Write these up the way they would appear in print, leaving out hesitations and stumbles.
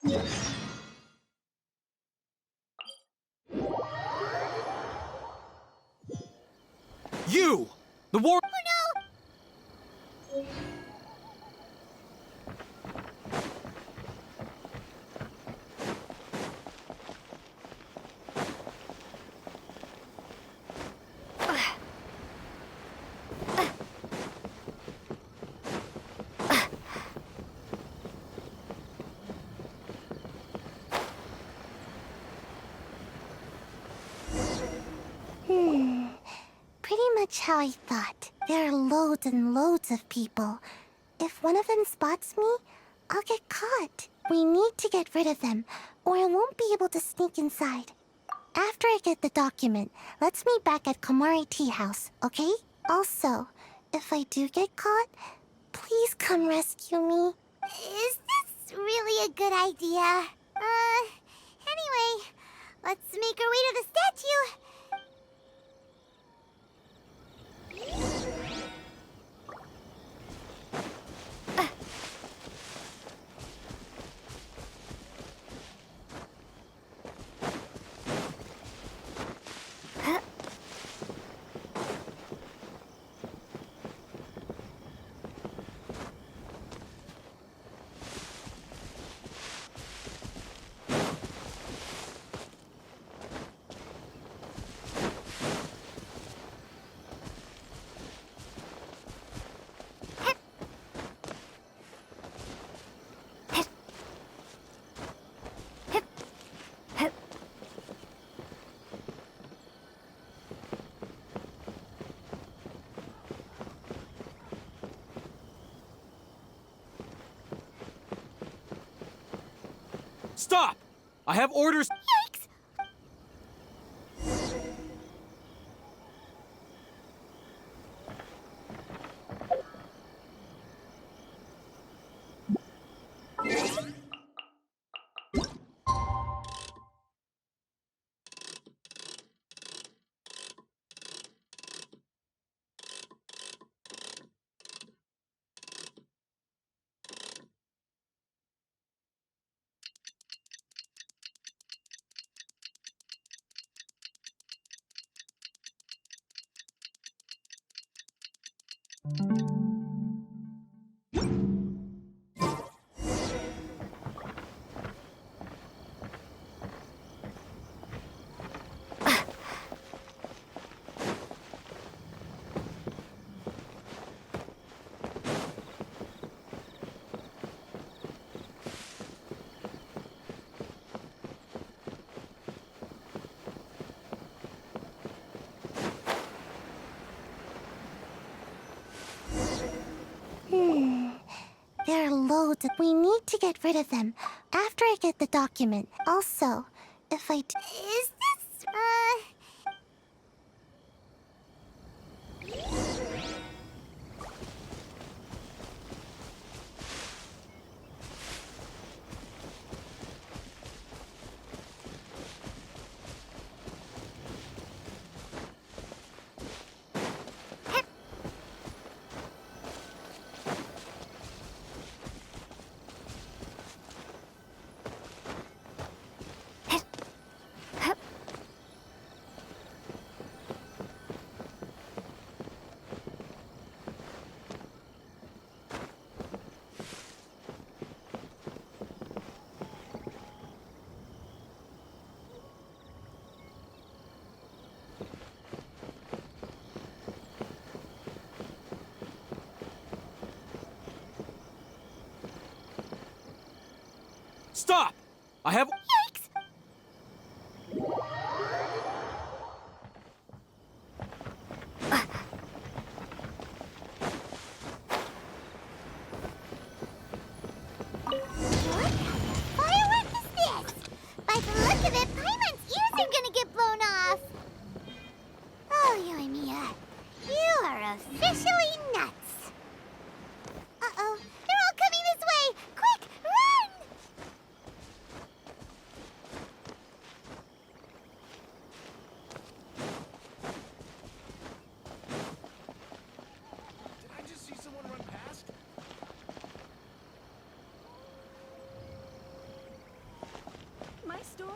You! The war- Oh no! Pretty much how I thought. There are loads and loads of people. If one of them spots me, I'll get caught. We need to get rid of them, or I won't be able to sneak inside. After I get the document, let's meet back at Komari Tea House, okay? Also, if I do get caught, please come rescue me. Is this really a good idea? Anyway, let's make our way to the statue. Stop! I have orders- Yikes! There are loads. We need to get rid of them after I get the document. Also, if I d- Is this, Stop! I have- Yikes! What kind of firework is this? By the look of it, Paimon's ears are gonna get blown off. Oh, Yoimiya, you are officially nuts. Uh-oh, they're all coming this way! Quick, run!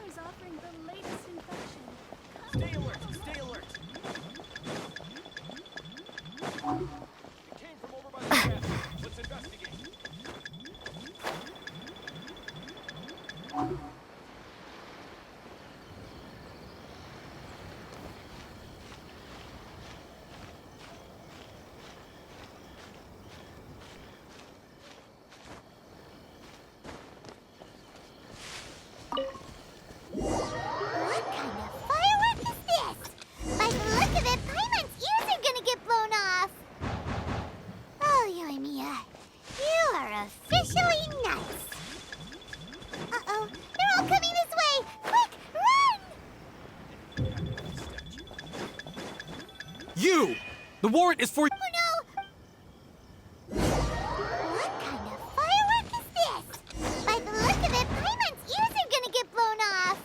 is offering the latest infection. Stay alert! Stay alert! It came from over by the gas. Let's investigate. What kind of firework is this? By the look of it, Paimon's ears are gonna get blown off. Oh, Yoimiya, you are officially nuts. Uh-oh, they're all coming this way! Quick, run! You! The warrant is for... Oh no! What kind of firework is this? By the look of it, Paimon's ears are gonna get blown off.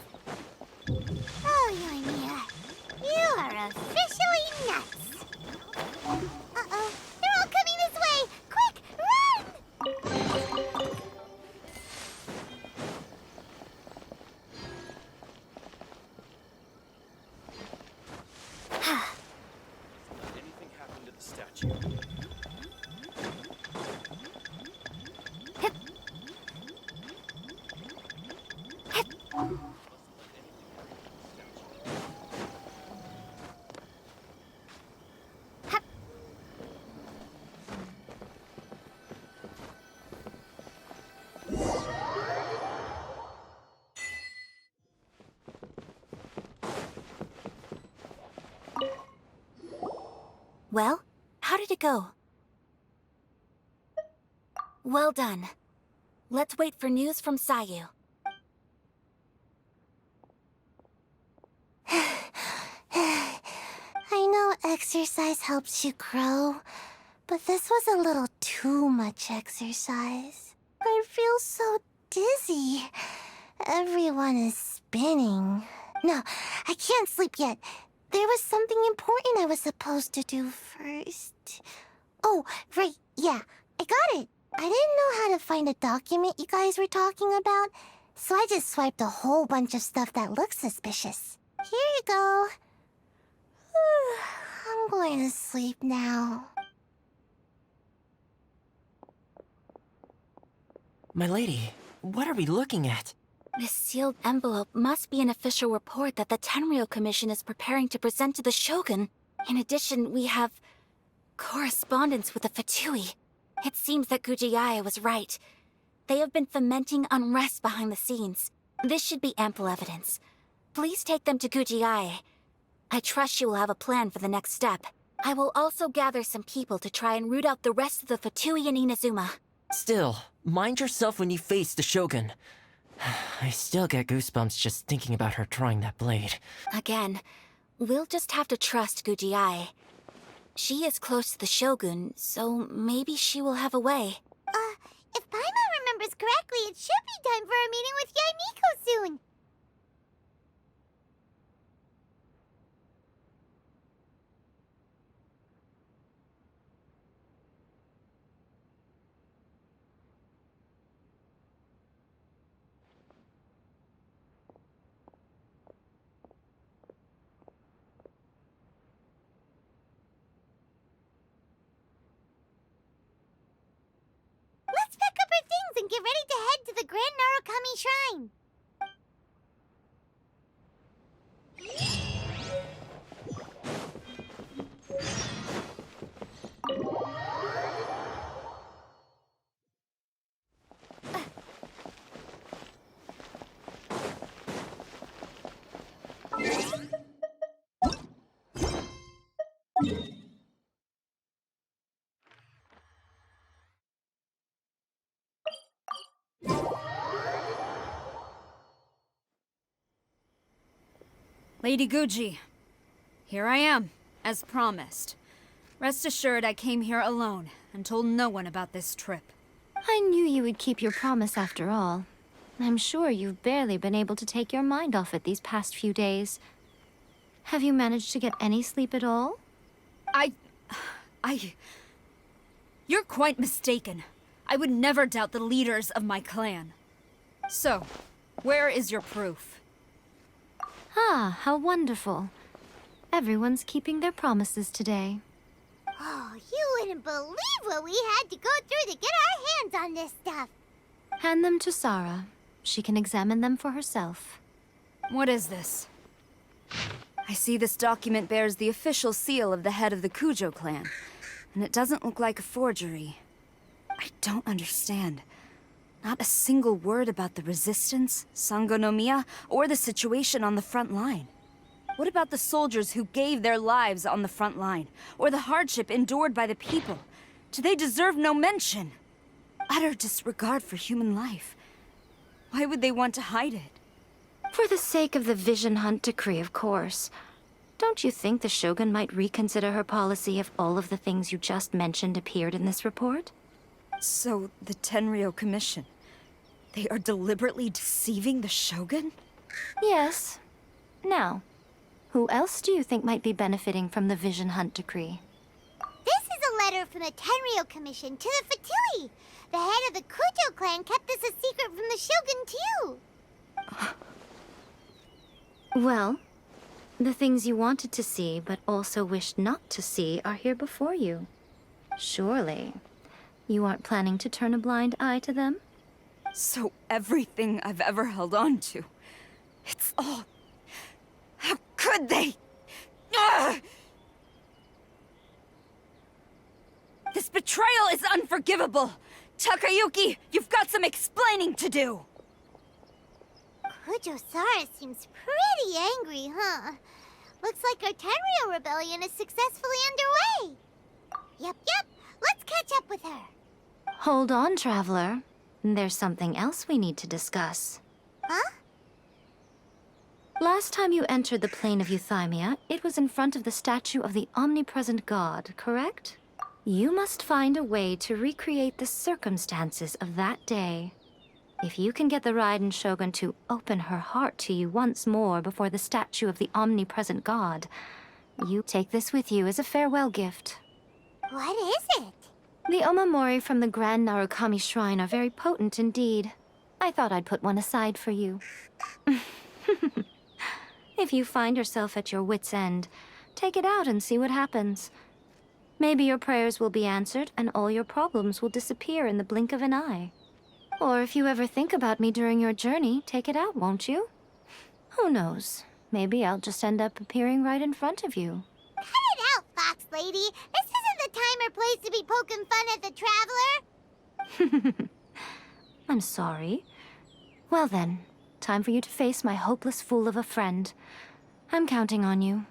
Oh, Yoimiya, you are officially nuts. Uh-oh, they're all coming this way! Quick, run! Anything happened to the statue? Well, how did it go? Well done. Let's wait for news from Sayu. I know exercise helps you grow, but this was a little too much exercise. I feel so dizzy. Everyone is spinning. No, I can't sleep yet. There was something important I was supposed to do first. Oh, right, yeah, I got it. I didn't know how to find a document you guys were talking about, so I just swiped a whole bunch of stuff that looks suspicious. Here you go. I'm going to sleep now. My lady, what are we looking at? This sealed envelope must be an official report that the Tenryo Commission is preparing to present to the Shogun. In addition, we have correspondence with the Fatui. It seems that Gujiae was right. They have been fomenting unrest behind the scenes. This should be ample evidence. Please take them to Gujiae. I trust she will have a plan for the next step. I will also gather some people to try and root out the rest of the Fatui in Inazuma. Still, mind yourself when you face the Shogun. I still get goosebumps just thinking about her drawing that blade. Again, we'll just have to trust Gujiae. She is close to the Shogun, so maybe she will have a way. If Paimon remembers correctly, it should be time for a meeting with Yaimiko soon. Let's pack up our things and get ready to head to the Grand Narukami Shrine. Lady Guji, here I am, as promised. Rest assured I came here alone and told no one about this trip. I knew you would keep your promise after all. I'm sure you've barely been able to take your mind off it these past few days. Have you managed to get any sleep at all? You're quite mistaken. I would never doubt the leaders of my clan. So, where is your proof? Ah, how wonderful. Everyone's keeping their promises today. Oh, you wouldn't believe what we had to go through to get our hands on this stuff. Hand them to Sarah. She can examine them for herself. What is this? I see this document bears the official seal of the head of the Kujo clan, and it doesn't look like a forgery. I don't understand. Not a single word about the resistance, Sangonomiya, or the situation on the front line. What about the soldiers who gave their lives on the front line, or the hardship endured by the people? Do they deserve no mention? Utter disregard for human life. Why would they want to hide it? For the sake of the Vision Hunt decree, of course. Don't you think the Shogun might reconsider her policy if all of the things you just mentioned appeared in this report? So, the Tenryo Commission, they are deliberately deceiving the Shogun? Yes. Now, who else do you think might be benefiting from the Vision Hunt decree? This is a letter from the Tenryo Commission to the Fatui. The head of the Kujo clan kept this a secret from the Shogun, too. Well, the things you wanted to see but also wished not to see are here before you. Surely, you aren't planning to turn a blind eye to them? So everything I've ever held on to, it's all... How could they? Ugh! This betrayal is unforgivable! Takayuki, you've got some explaining to do! Kujo-Sara seems pretty angry, huh? Looks like our Tenryo rebellion is successfully underway. Yep. Let's catch up with her. Hold on, Traveler. There's something else we need to discuss. Huh? Last time you entered the plane of Euthymia, it was in front of the statue of the omnipresent god, correct? You must find a way to recreate the circumstances of that day. If you can get the Raiden Shogun to open her heart to you once more before the statue of the omnipresent god, you take this with you as a farewell gift. What is it? The omamori from the Grand Narukami Shrine are very potent indeed. I thought I'd put one aside for you. If you find yourself at your wit's end, take it out and see what happens. Maybe your prayers will be answered and all your problems will disappear in the blink of an eye. Or if you ever think about me during your journey, take it out, won't you? Who knows? Maybe I'll just end up appearing right in front of you. Cut it out, Fox Lady. This isn't the time or place to be poking fun at the Traveler. I'm sorry. Well then, time for you to face my hopeless fool of a friend. I'm counting on you.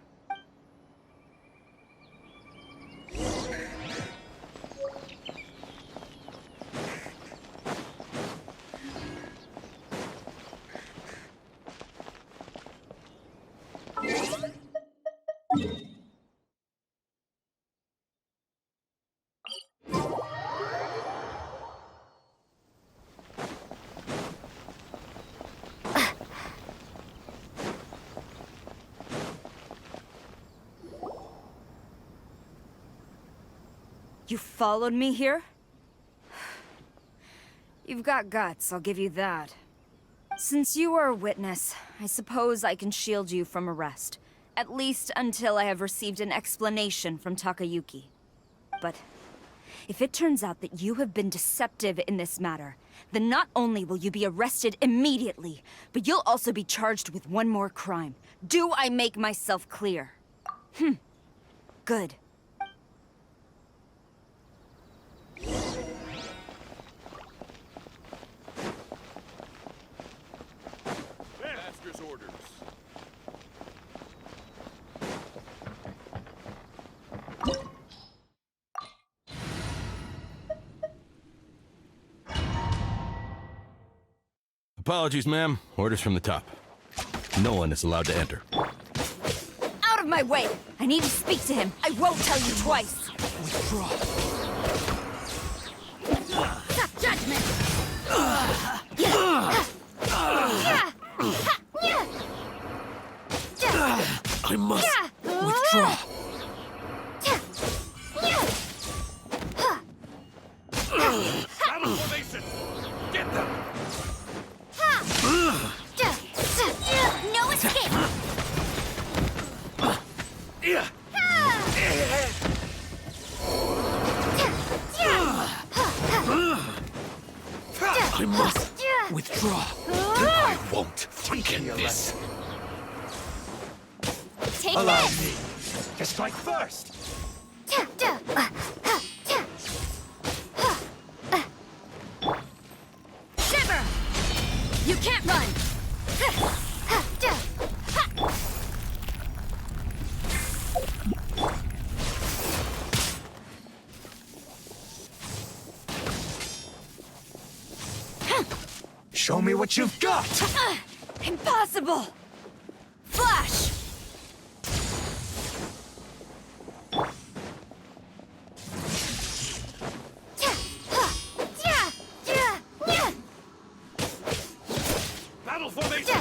You followed me here? You've got guts, I'll give you that. Since you are a witness, I suppose I can shield you from arrest. At least until I have received an explanation from Takayuki. But if it turns out that you have been deceptive in this matter, then not only will you be arrested immediately, but you'll also be charged with one more crime. Do I make myself clear? Good. Master's orders. Apologies, ma'am. Orders from the top. No one is allowed to enter. Out of my way! I need to speak to him. I won't tell you twice. Withdraw. Stop judgment! I must withdraw. Battle formation! Get them! No escape! I must withdraw. I won't forget this. Take Allow this! me to strike first. Shiver! You can't run! Show me what you've got. Impossible! Flash! Battle formation.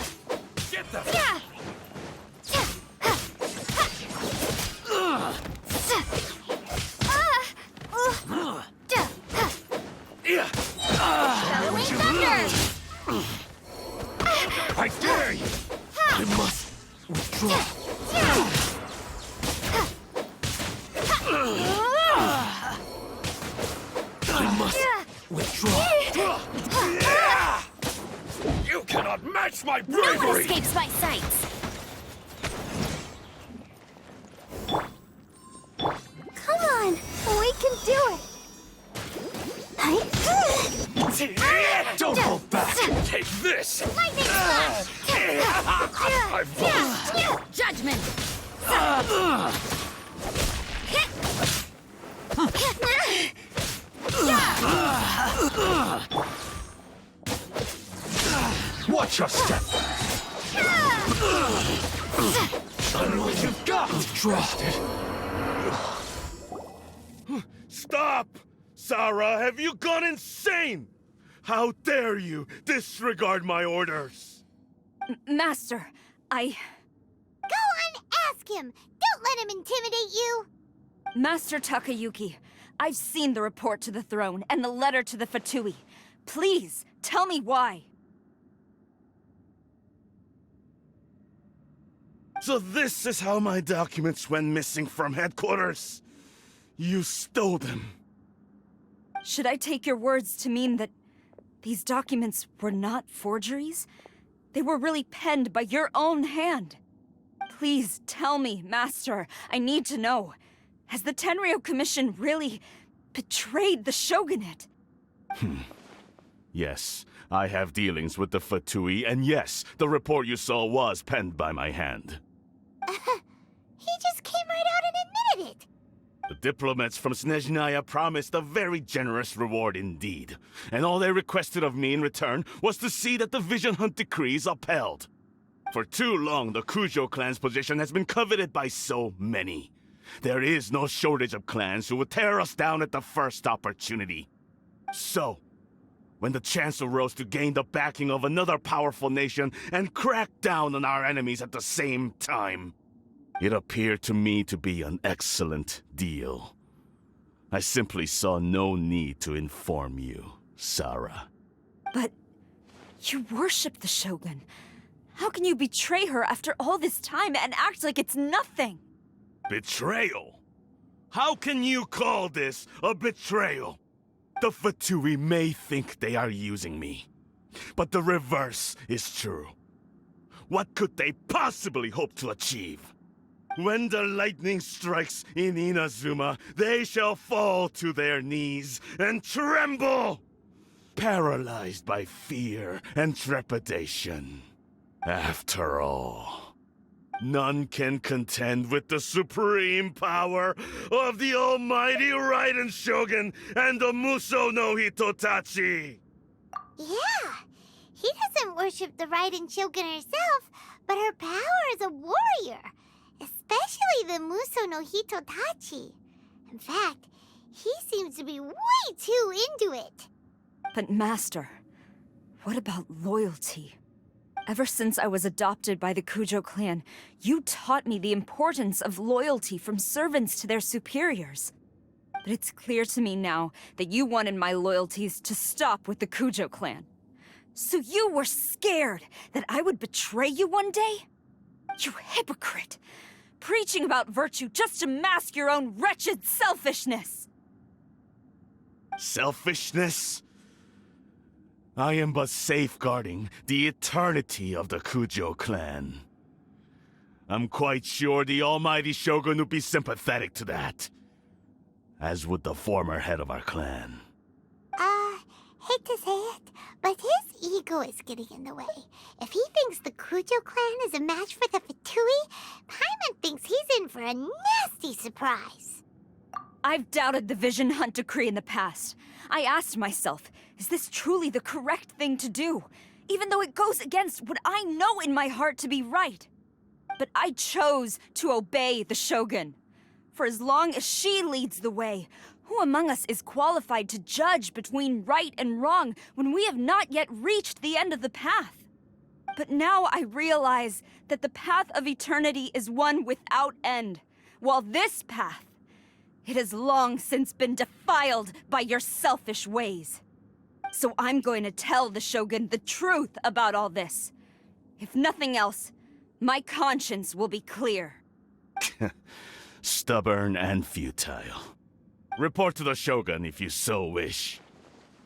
Get them. Bellowing thunder! I dare you. I must withdraw. I must withdraw. You cannot match my No one bravery. escapes my sights! Come on, we can do it. Don't hold back. Take this. Lightning slash! I've lost. Judgment! Watch your step. Show me what you've got. Stop! Sarah, have you gone insane? How dare you disregard my orders? Master, I... Go on, ask him. Don't let him intimidate you. Master Takayuki, I've seen the report to the throne and the letter to the Fatui. Please, tell me why. So this is how my documents went missing from headquarters? You stole them. Should I take your words to mean that these documents were not forgeries? They were really penned by your own hand. Please tell me, Master. I need to know. Has the Tenryo Commission really betrayed the Shogunate? Yes, I have dealings with the Fatui, and yes, the report you saw was penned by my hand. He just came right out and admitted it. The diplomats from Snezhnaya promised a very generous reward indeed, and all they requested of me in return was to see that the Vision Hunt decrees upheld. For too long, the Kujo clan's position has been coveted by so many. There is no shortage of clans who would tear us down at the first opportunity. So, when the chance arose to gain the backing of another powerful nation and crack down on our enemies at the same time, it appeared to me to be an excellent deal. I simply saw no need to inform you, Sarah. But you worship the Shogun. How can you betray her after all this time and act like it's nothing? Betrayal? How can you call this a betrayal? The Fatui may think they are using me, but the reverse is true. What could they possibly hope to achieve? When the lightning strikes in Inazuma, they shall fall to their knees and tremble, paralyzed by fear and trepidation. After all, none can contend with the supreme power of the almighty Raiden Shogun and the Muso no Hitotachi! Yeah, he doesn't worship the Raiden Shogun herself, but her power as a warrior. Especially the Muso no Hitotachi. In fact, he seems to be way too into it. But Master, what about loyalty? Ever since I was adopted by the Kujo clan, you taught me the importance of loyalty from servants to their superiors. But it's clear to me now that you wanted my loyalties to stop with the Kujo clan. So you were scared that I would betray you one day? You hypocrite! Preaching about virtue just to mask your own wretched selfishness! Selfishness? I am but safeguarding the eternity of the Kujo clan. I'm quite sure the almighty Shogun would be sympathetic to that. As would the former head of our clan. Hate to say it, but his ego is getting in the way. If he thinks the Kujo clan is a match for the Fatui, Paimon thinks he's in for a nasty surprise. I've doubted the Vision Hunt decree in the past. I asked myself, is this truly the correct thing to do? Even though it goes against what I know in my heart to be right. But I chose to obey the Shogun. For as long as she leads the way, who among us is qualified to judge between right and wrong when we have not yet reached the end of the path? But now I realize that the path of eternity is one without end, while this path, it has long since been defiled by your selfish ways. So I'm going to tell the Shogun the truth about all this. If nothing else, my conscience will be clear. Stubborn and futile. Report to the Shogun if you so wish.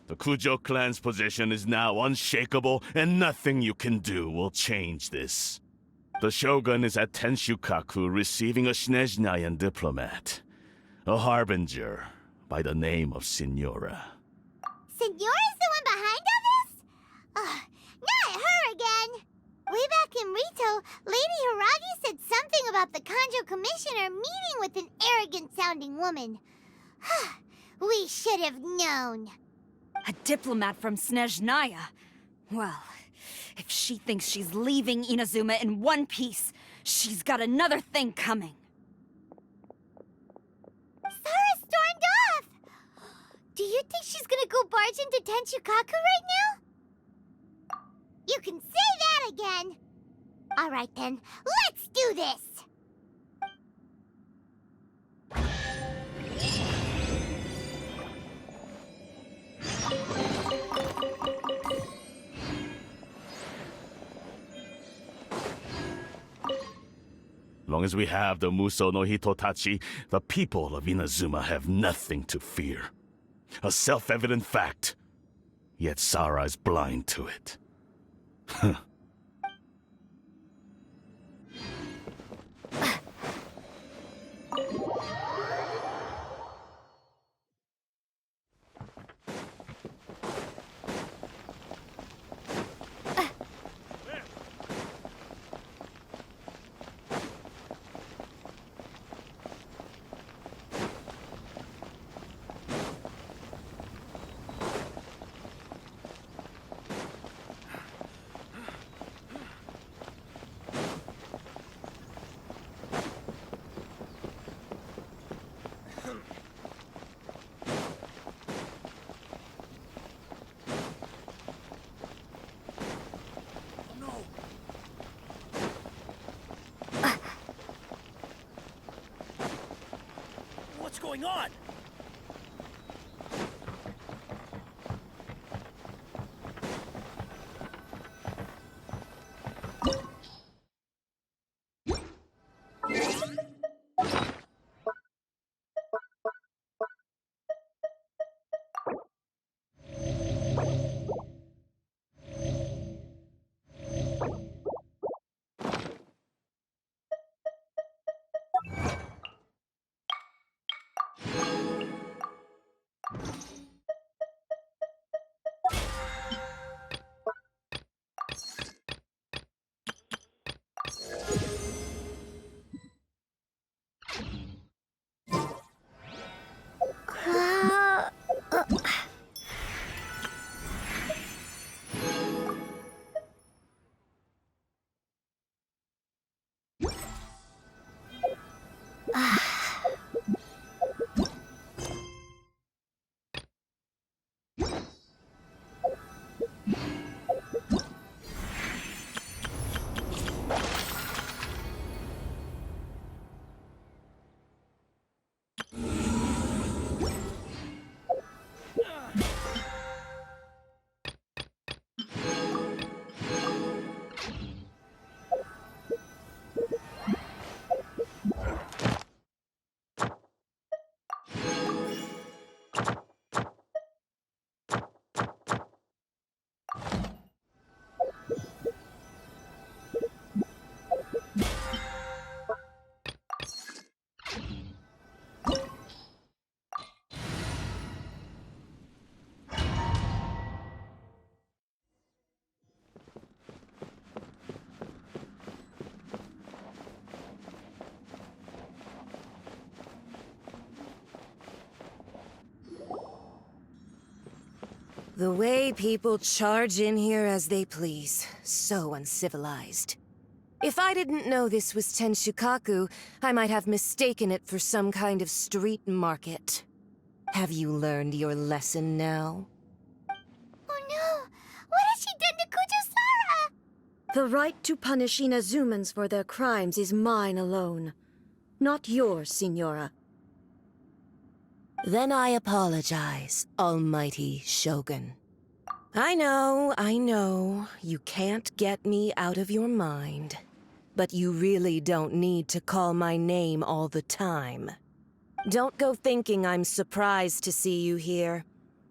The Kujo clan's position is now unshakable, and nothing you can do will change this. The Shogun is at Tenshukaku receiving a Snezhnayan diplomat, a harbinger by the name of Signora. Signora's the one behind all this? Not her again! Way back in Rito, Lady Hiragi said something about the Kanjo Commissioner meeting with an arrogant-sounding woman. We should have known. A diplomat from Snezhnaya? Well, if she thinks she's leaving Inazuma in one piece, she's got another thing coming. Sara stormed off! Do you think she's gonna go barge into Tenshukaku right now? You can say that again! Alright then, let's do this! Long as we have the Muso no Hitotachi, the people of Inazuma have nothing to fear. A self-evident fact. Yet Sara is blind to it. What's going on? The way people charge in here as they please. So uncivilized. If I didn't know this was Tenshukaku, I might have mistaken it for some kind of street market. Have you learned your lesson now? Oh no! What has she done to Kujusara? The right to punish Inazumans for their crimes is mine alone. Not yours, Signora. Then I apologize, Almighty Shogun. I know, you can't get me out of your mind. But you really don't need to call my name all the time. Don't go thinking I'm surprised to see you here.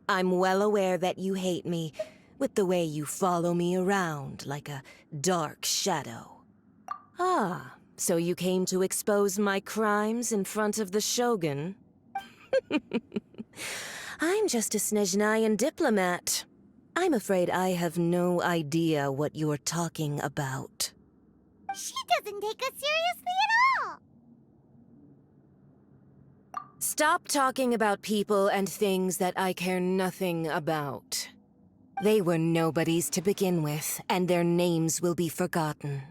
I'm well aware that you hate me, with the way you follow me around like a dark shadow. Ah, so you came to expose my crimes in front of the Shogun? I'm just a Snezhnayan diplomat. I'm afraid I have no idea what you're talking about. She doesn't take us seriously at all! Stop talking about people and things that I care nothing about. They were nobodies to begin with, and their names will be forgotten.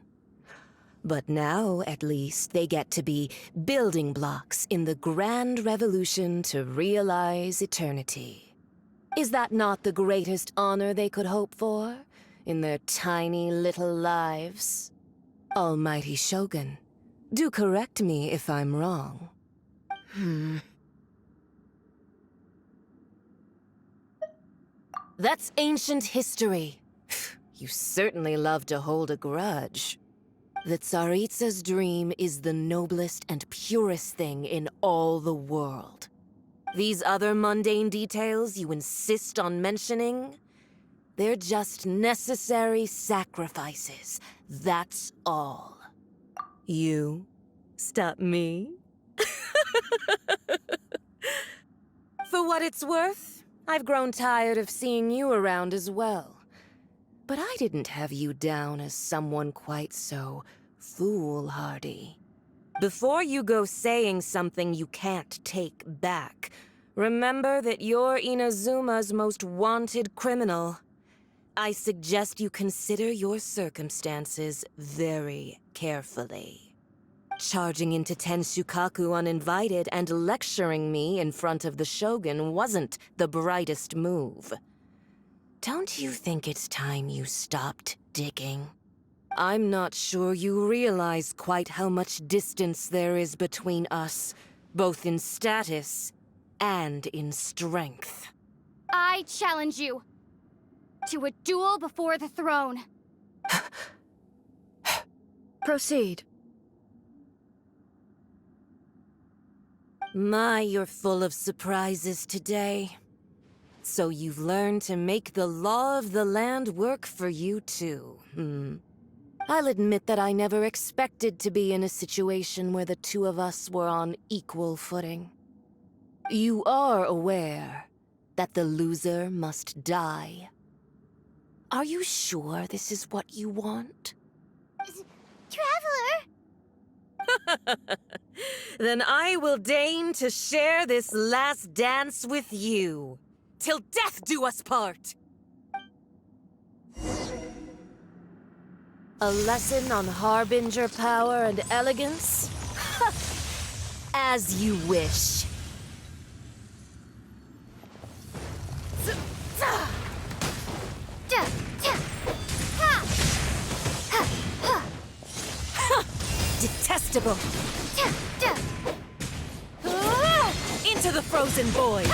But now, at least, they get to be building blocks in the grand revolution to realize eternity. Is that not the greatest honor they could hope for in their tiny little lives? Almighty Shogun, do correct me if I'm wrong. That's ancient history. You certainly love to hold a grudge. The Tsaritsa's dream is the noblest and purest thing in all the world. These other mundane details you insist on mentioning, they're just necessary sacrifices. That's all. You stop me? For what it's worth, I've grown tired of seeing you around as well. But I didn't have you down as someone quite so foolhardy. Before you go saying something you can't take back, remember that you're Inazuma's most wanted criminal. I suggest you consider your circumstances very carefully. Charging into Tenshukaku uninvited and lecturing me in front of the Shogun wasn't the brightest move. Don't you think it's time you stopped digging? I'm not sure you realize quite how much distance there is between us, both in status and in strength. I challenge you to a duel before the throne. Proceed. My, you're full of surprises today. So you've learned to make the law of the land work for you too, I'll admit that I never expected to be in a situation where the two of us were on equal footing. You are aware that the loser must die. Are you sure this is what you want? Traveler! Then I will deign to share this last dance with you. Till death do us part! A lesson on Harbinger power and elegance? As you wish. Detestable! Into the frozen void!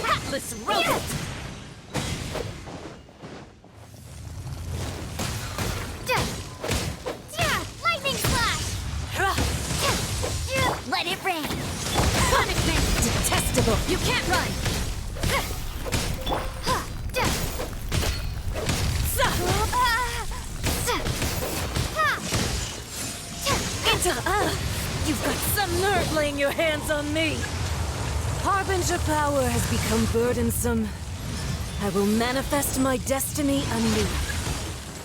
Tactless rodent! Lightning slash! Let it rain! Punishment! Detestable! You can't run! You've got some nerve laying your hands on me! Harbinger power has become burdensome. I will manifest my destiny anew.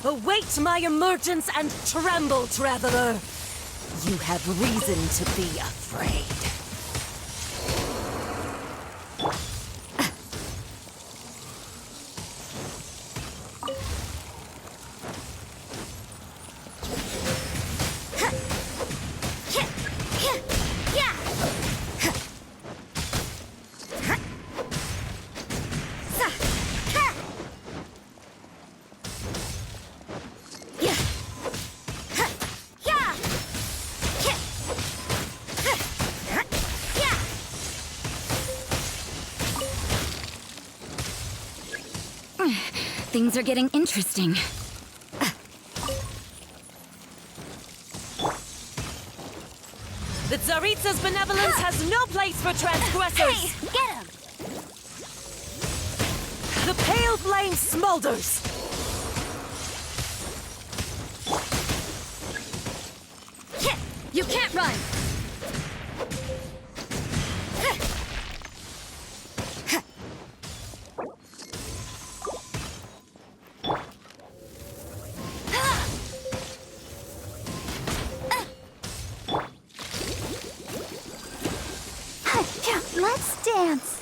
Await my emergence and tremble, traveler. You have reason to be afraid. Things are getting interesting. The Tsaritsa's benevolence has no place for transgressors! Hey, get him! The pale flame smolders! You can't run! Let's dance.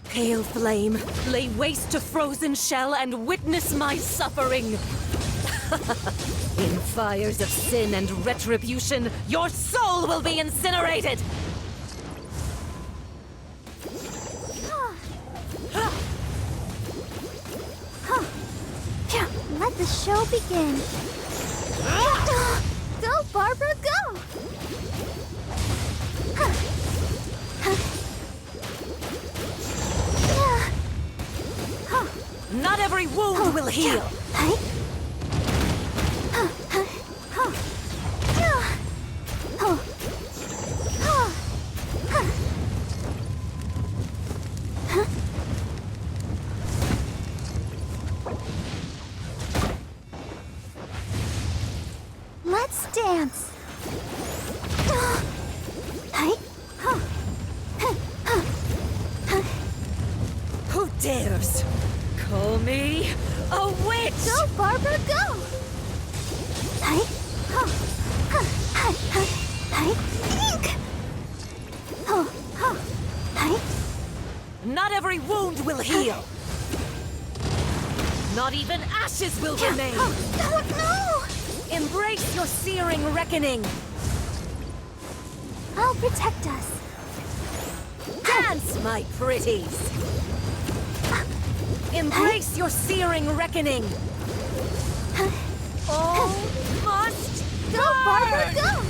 Pale flame, lay waste to frozen shell and witness my suffering! In fires of sin and retribution, your soul will be incinerated! Let the show begin. Go, Barbara, go! Not every wound will heal! Let's dance. Who dares call me a witch? Go, Barbara, go! Not every wound will heal! Not even ashes will remain! No! Embrace your searing reckoning! I'll protect us. Dance, my pretties! Embrace your searing reckoning! All must Go, Barbara, go!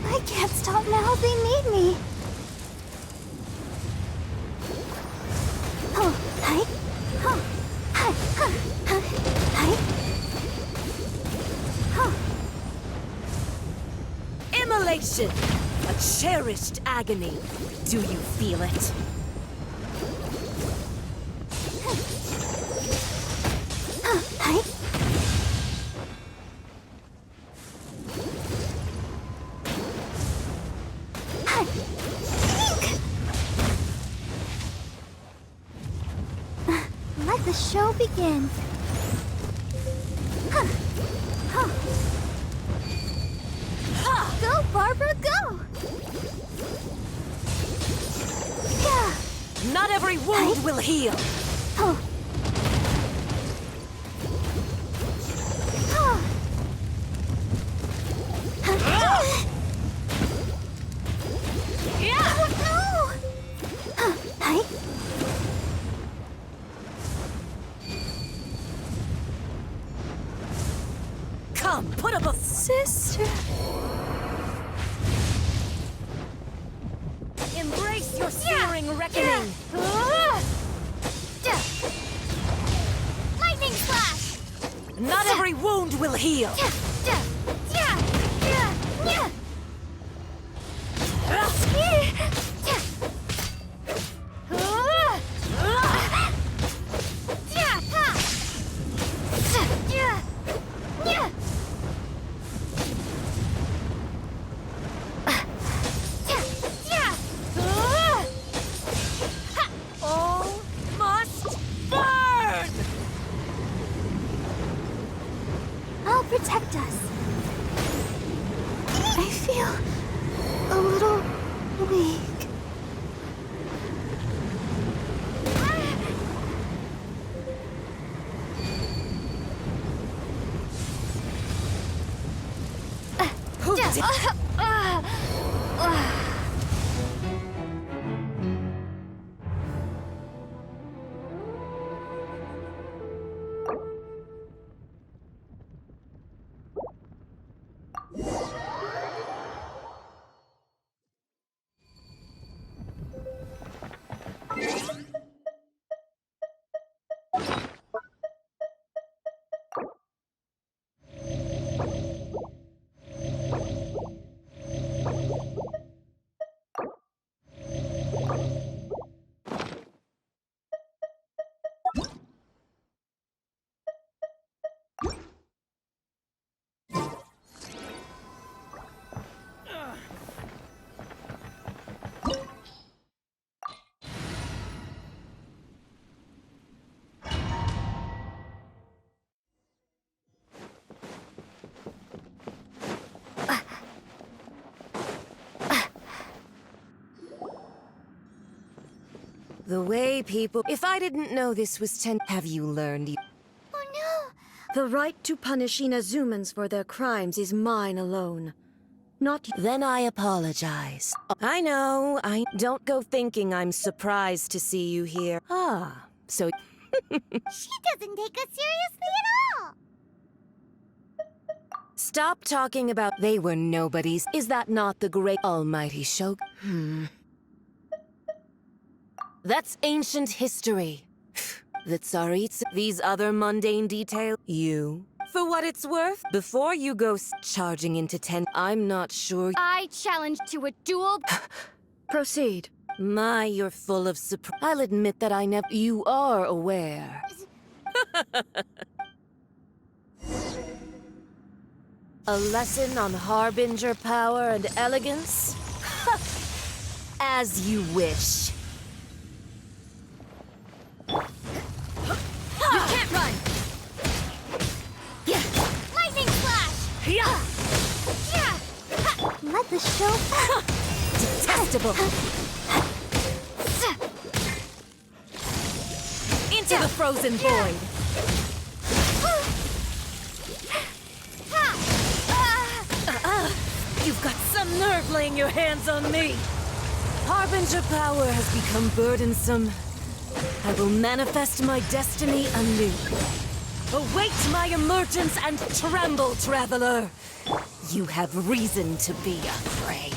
I can't stop now. They need me. Immolation! A cherished agony. Do you feel it? the show begin. Huh. Huh. Go, Barbara, go! Yeah. Not every wound will heal. Oh. Oh. Yeah! No! Hi. Come, put up a Sister. Embrace your searing reckoning. Lightning flash! Not every wound will heal. All must burn! I'll protect us. I feel a little weak. Who did The way people... If I didn't know this was 10... Have you learned... Oh no! The right to punish Inazumans for their crimes is mine alone. Not Then I apologize. I know, Don't go thinking I'm surprised to see you here. Ah, so... She doesn't take us seriously at all! Stop talking about they were nobodies. Is that not the great almighty Shogun? That's ancient history. The Tsaritsa, these other mundane details. You. For what it's worth, before you go charging into 10, I'm not sure. I challenge to a duel. proceed. My, you're full of surprise. I'll admit that I never. You are aware. A lesson on harbinger power and elegance? As you wish. You can't run! Lightning flash! Yeah! Let the show... Detestable! Into the frozen void! You've got some nerve laying your hands on me! Harbinger power has become burdensome. I will manifest my destiny anew. Await my emergence and tremble, traveler! You have reason to be afraid.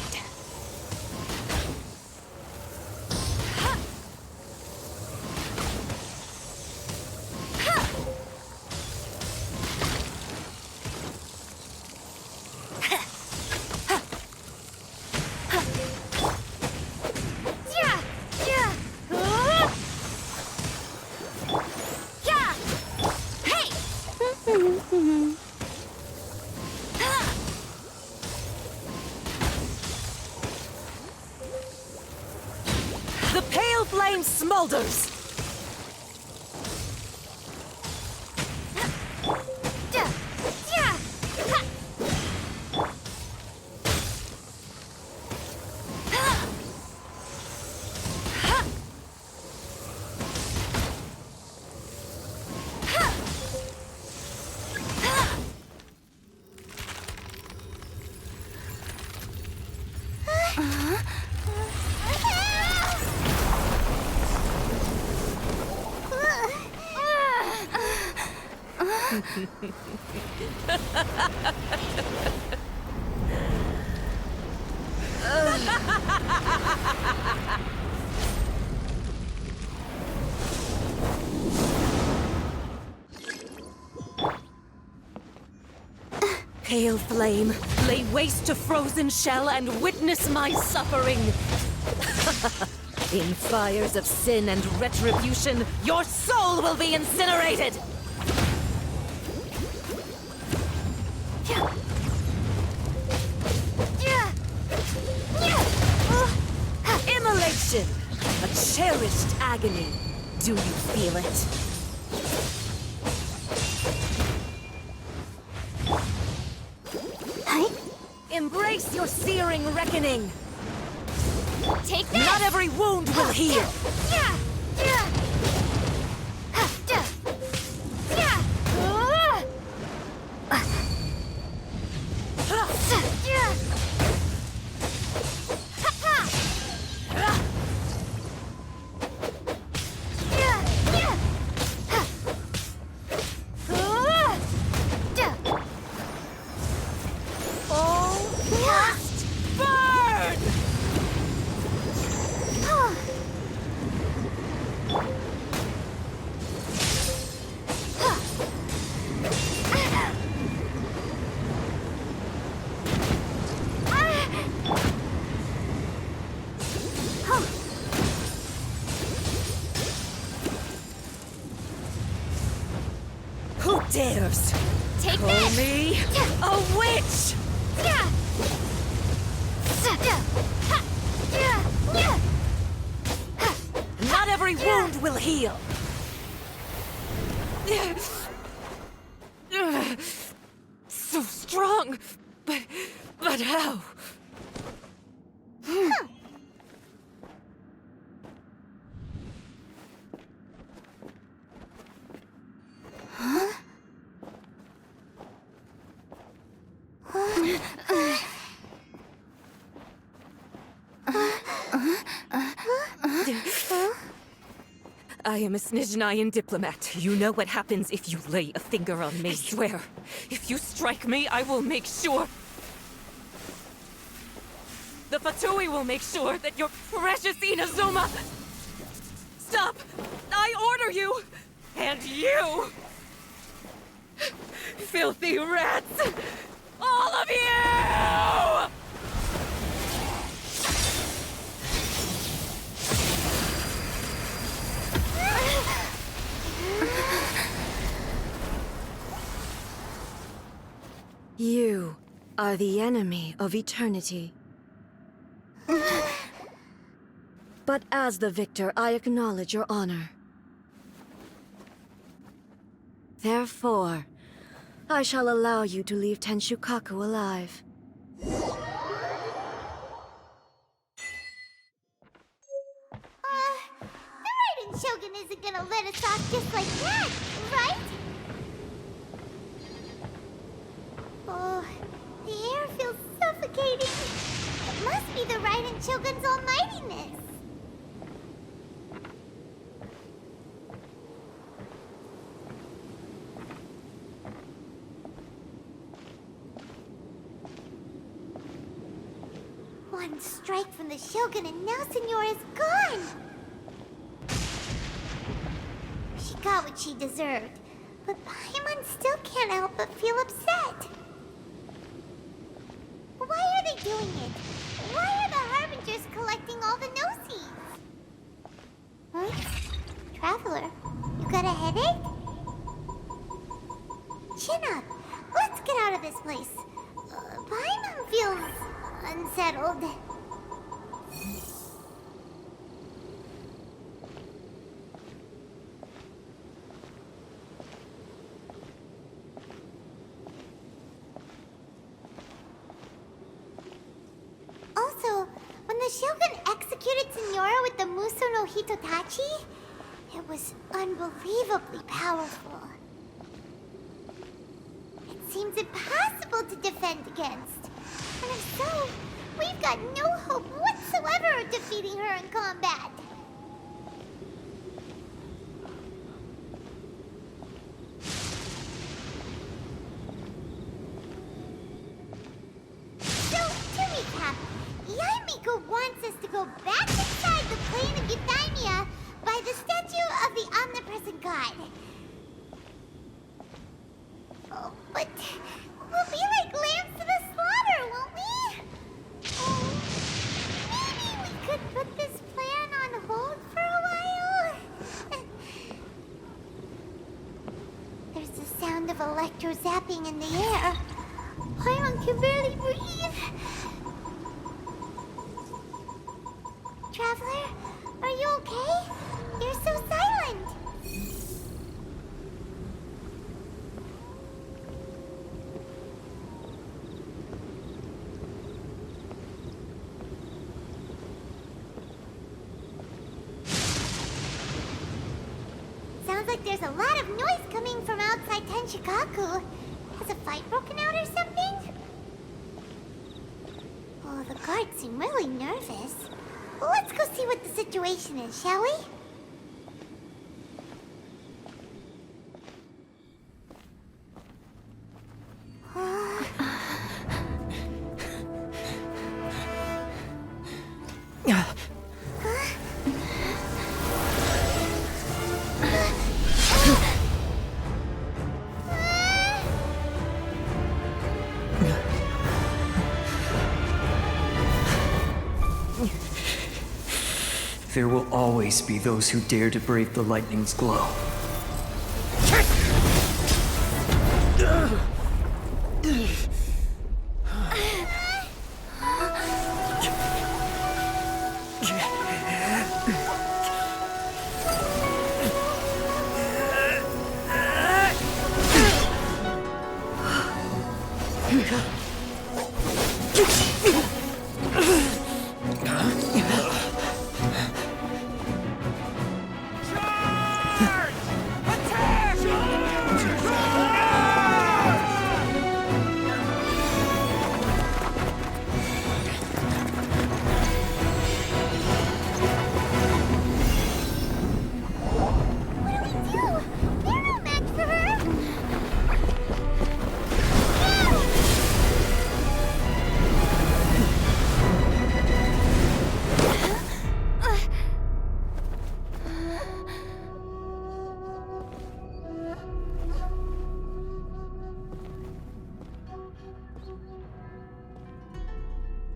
The pale flame smolders! Pale flame, lay waste to frozen shell and witness my suffering. In fires of sin and retribution, your soul will be incinerated! Immolation! A cherished agony. Do you feel it? Embrace your searing reckoning! Take this! Not every wound will heal! Who dares? Take Call this! me a witch! Not every wound will heal! So strong! But how? I am a Snizhnayan diplomat. You know what happens if you lay a finger on me. I swear, if you strike me, I will make sure... The Fatui will make sure that your precious Inazuma... Stop! I order you! And you! Filthy rats! All of you! You are the enemy of eternity. But as the victor, I acknowledge your honor. Therefore, I shall allow you to leave Tenshukaku alive. The Raiden Shogun isn't gonna let us off just like that, right? Oh, the air feels suffocating. It must be the Raiden Shogun's almightiness. One strike from the Shogun and now Senora is gone! She got what she deserved, but Paimon still can't help but feel upset. Why are they doing it? Why are the Harbingers collecting all the no-seeds? Huh? Traveler, you got a headache? Chin up. Let's get out of this place. Paimon feels... unsettled. Also, when the Shogun executed Senora with the Muso no Hitotachi, it was unbelievably powerful. It seems impossible to defend against. And if so, we've got no hope whatsoever of defeating her in combat. sound of electro zapping in the air. Paimon can barely breathe. Traveler, are you okay? You're so silent. Sounds like there's a lot of noise coming from outside Tenshikaku. Has a fight broken out or something? Oh, the guards seem really nervous. Well, let's go see what the situation is, shall we? There will always be those who dare to brave the lightning's glow.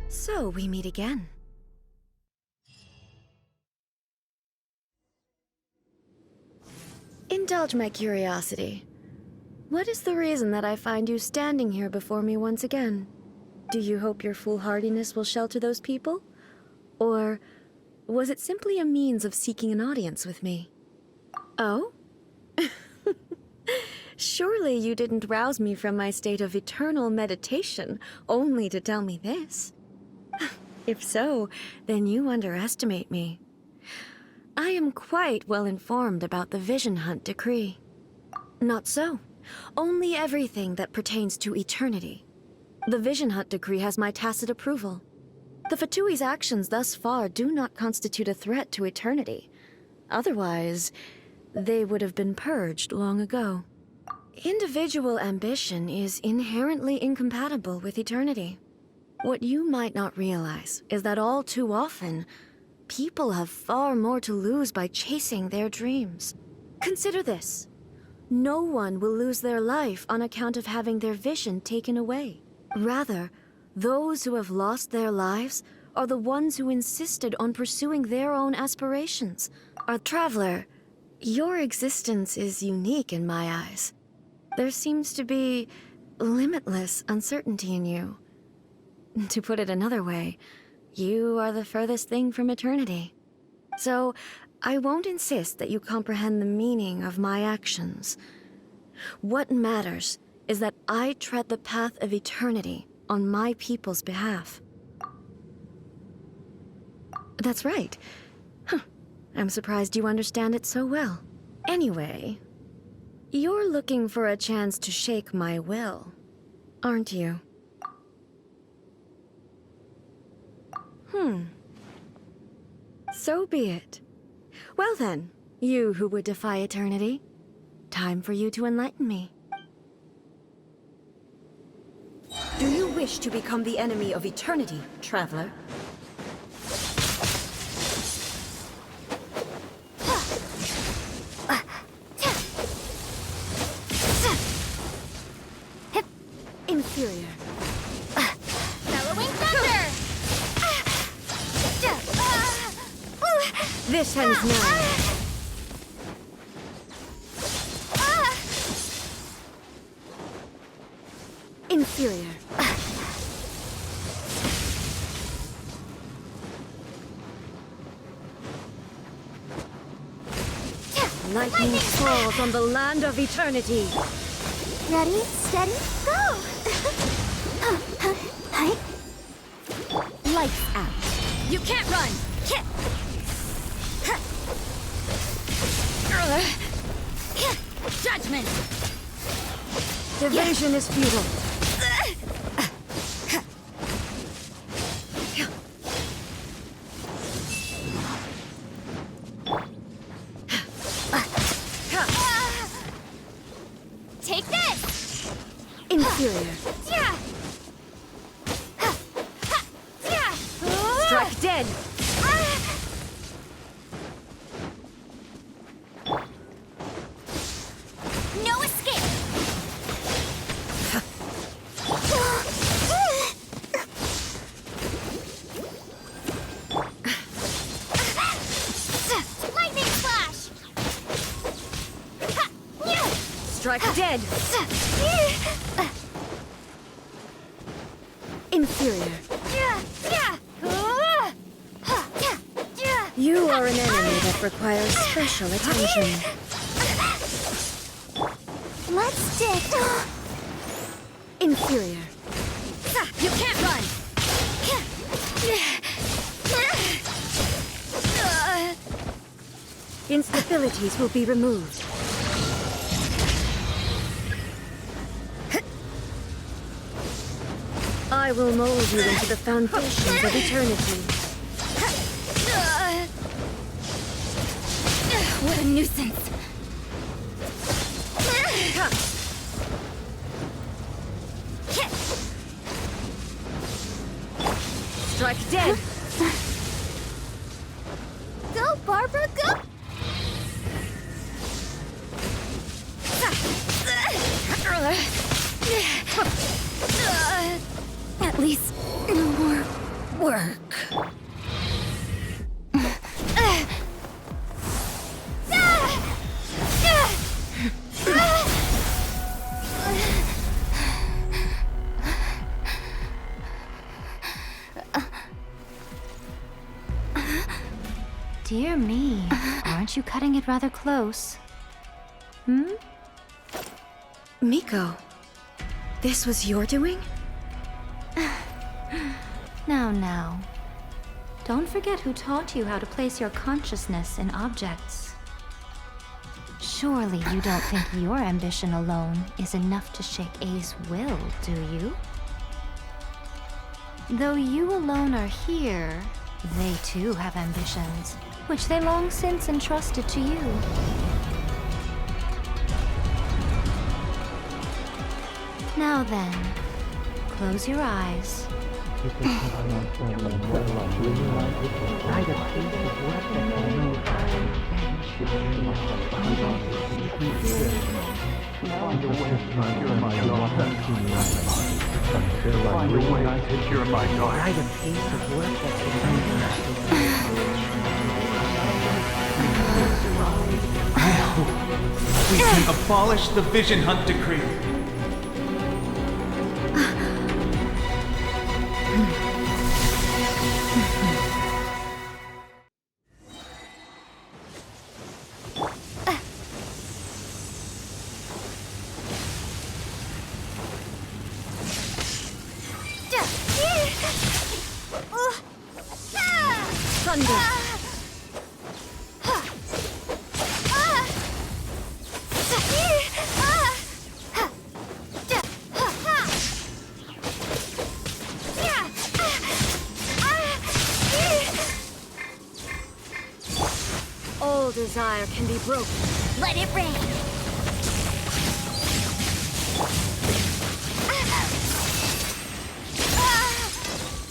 So we meet again. Indulge my curiosity. What is the reason that I find you standing here before me once again? Do you hope your foolhardiness will shelter those people? Or was it simply a means of seeking an audience with me? Oh? Surely you didn't rouse me from my state of eternal meditation only to tell me this. If so, then you underestimate me. I am quite well informed about the Vision Hunt decree. Not so. Only everything that pertains to eternity. The Vision Hunt decree has my tacit approval. The Fatui's actions thus far do not constitute a threat to eternity. Otherwise, they would have been purged long ago. Individual ambition is inherently incompatible with eternity. What you might not realize is that all too often, people have far more to lose by chasing their dreams. Consider this. No one will lose their life on account of having their vision taken away. Rather, those who have lost their lives are the ones who insisted on pursuing their own aspirations. Our traveler, your existence is unique in my eyes. There seems to be limitless uncertainty in you. To put it another way, you are the furthest thing from eternity. So, I won't insist that you comprehend the meaning of my actions. What matters is that I tread the path of eternity on my people's behalf. That's right. I'm surprised you understand it so well. Anyway, you're looking for a chance to shake my will, aren't you? So be it. Well then, you who would defy eternity, time for you to enlighten me. Do you wish to become the enemy of eternity, traveler? Inferior. Bellowing thunder! This ends now. Inferior. Lightning falls on the land of eternity. Ready, steady, go! Lights out. You can't run! Judgment! Evasion is futile. Take this! Inferior. Strike dead. No escape! Lightning flash! Strike dead. Inferior. You are an enemy that requires special attention. Let's dig. Inferior. You can't run! Instabilities will be removed. I will mold you into the foundations of eternity. What a nuisance! Strike dead. Go, Barbara, go! At least no more work. Dear me, aren't you cutting it rather close? Miko, this was your doing? Now. Don't forget who taught you how to place your consciousness in objects. Surely you don't think your ambition alone is enough to shake A's will, do you? Though you alone are here, they too have ambitions, which they long since entrusted to you. Now then, close your eyes. We can abolish the Vision Hunt Decree. All desire can be broken. Let it rain!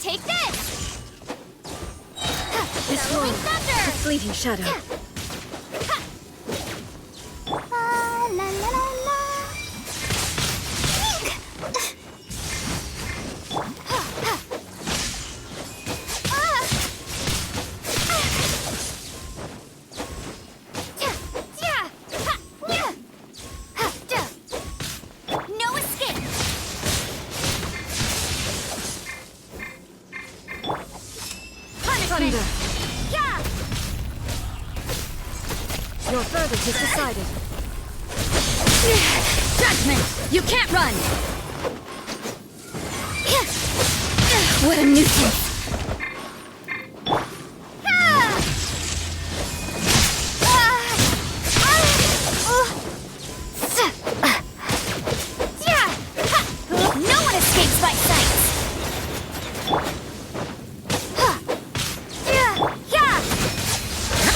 Take this! This one, a fleeting shadow. La la la la. No escape! Your verdict is decided. Judgment! You can't run! What a nuisance! No one escapes by sight!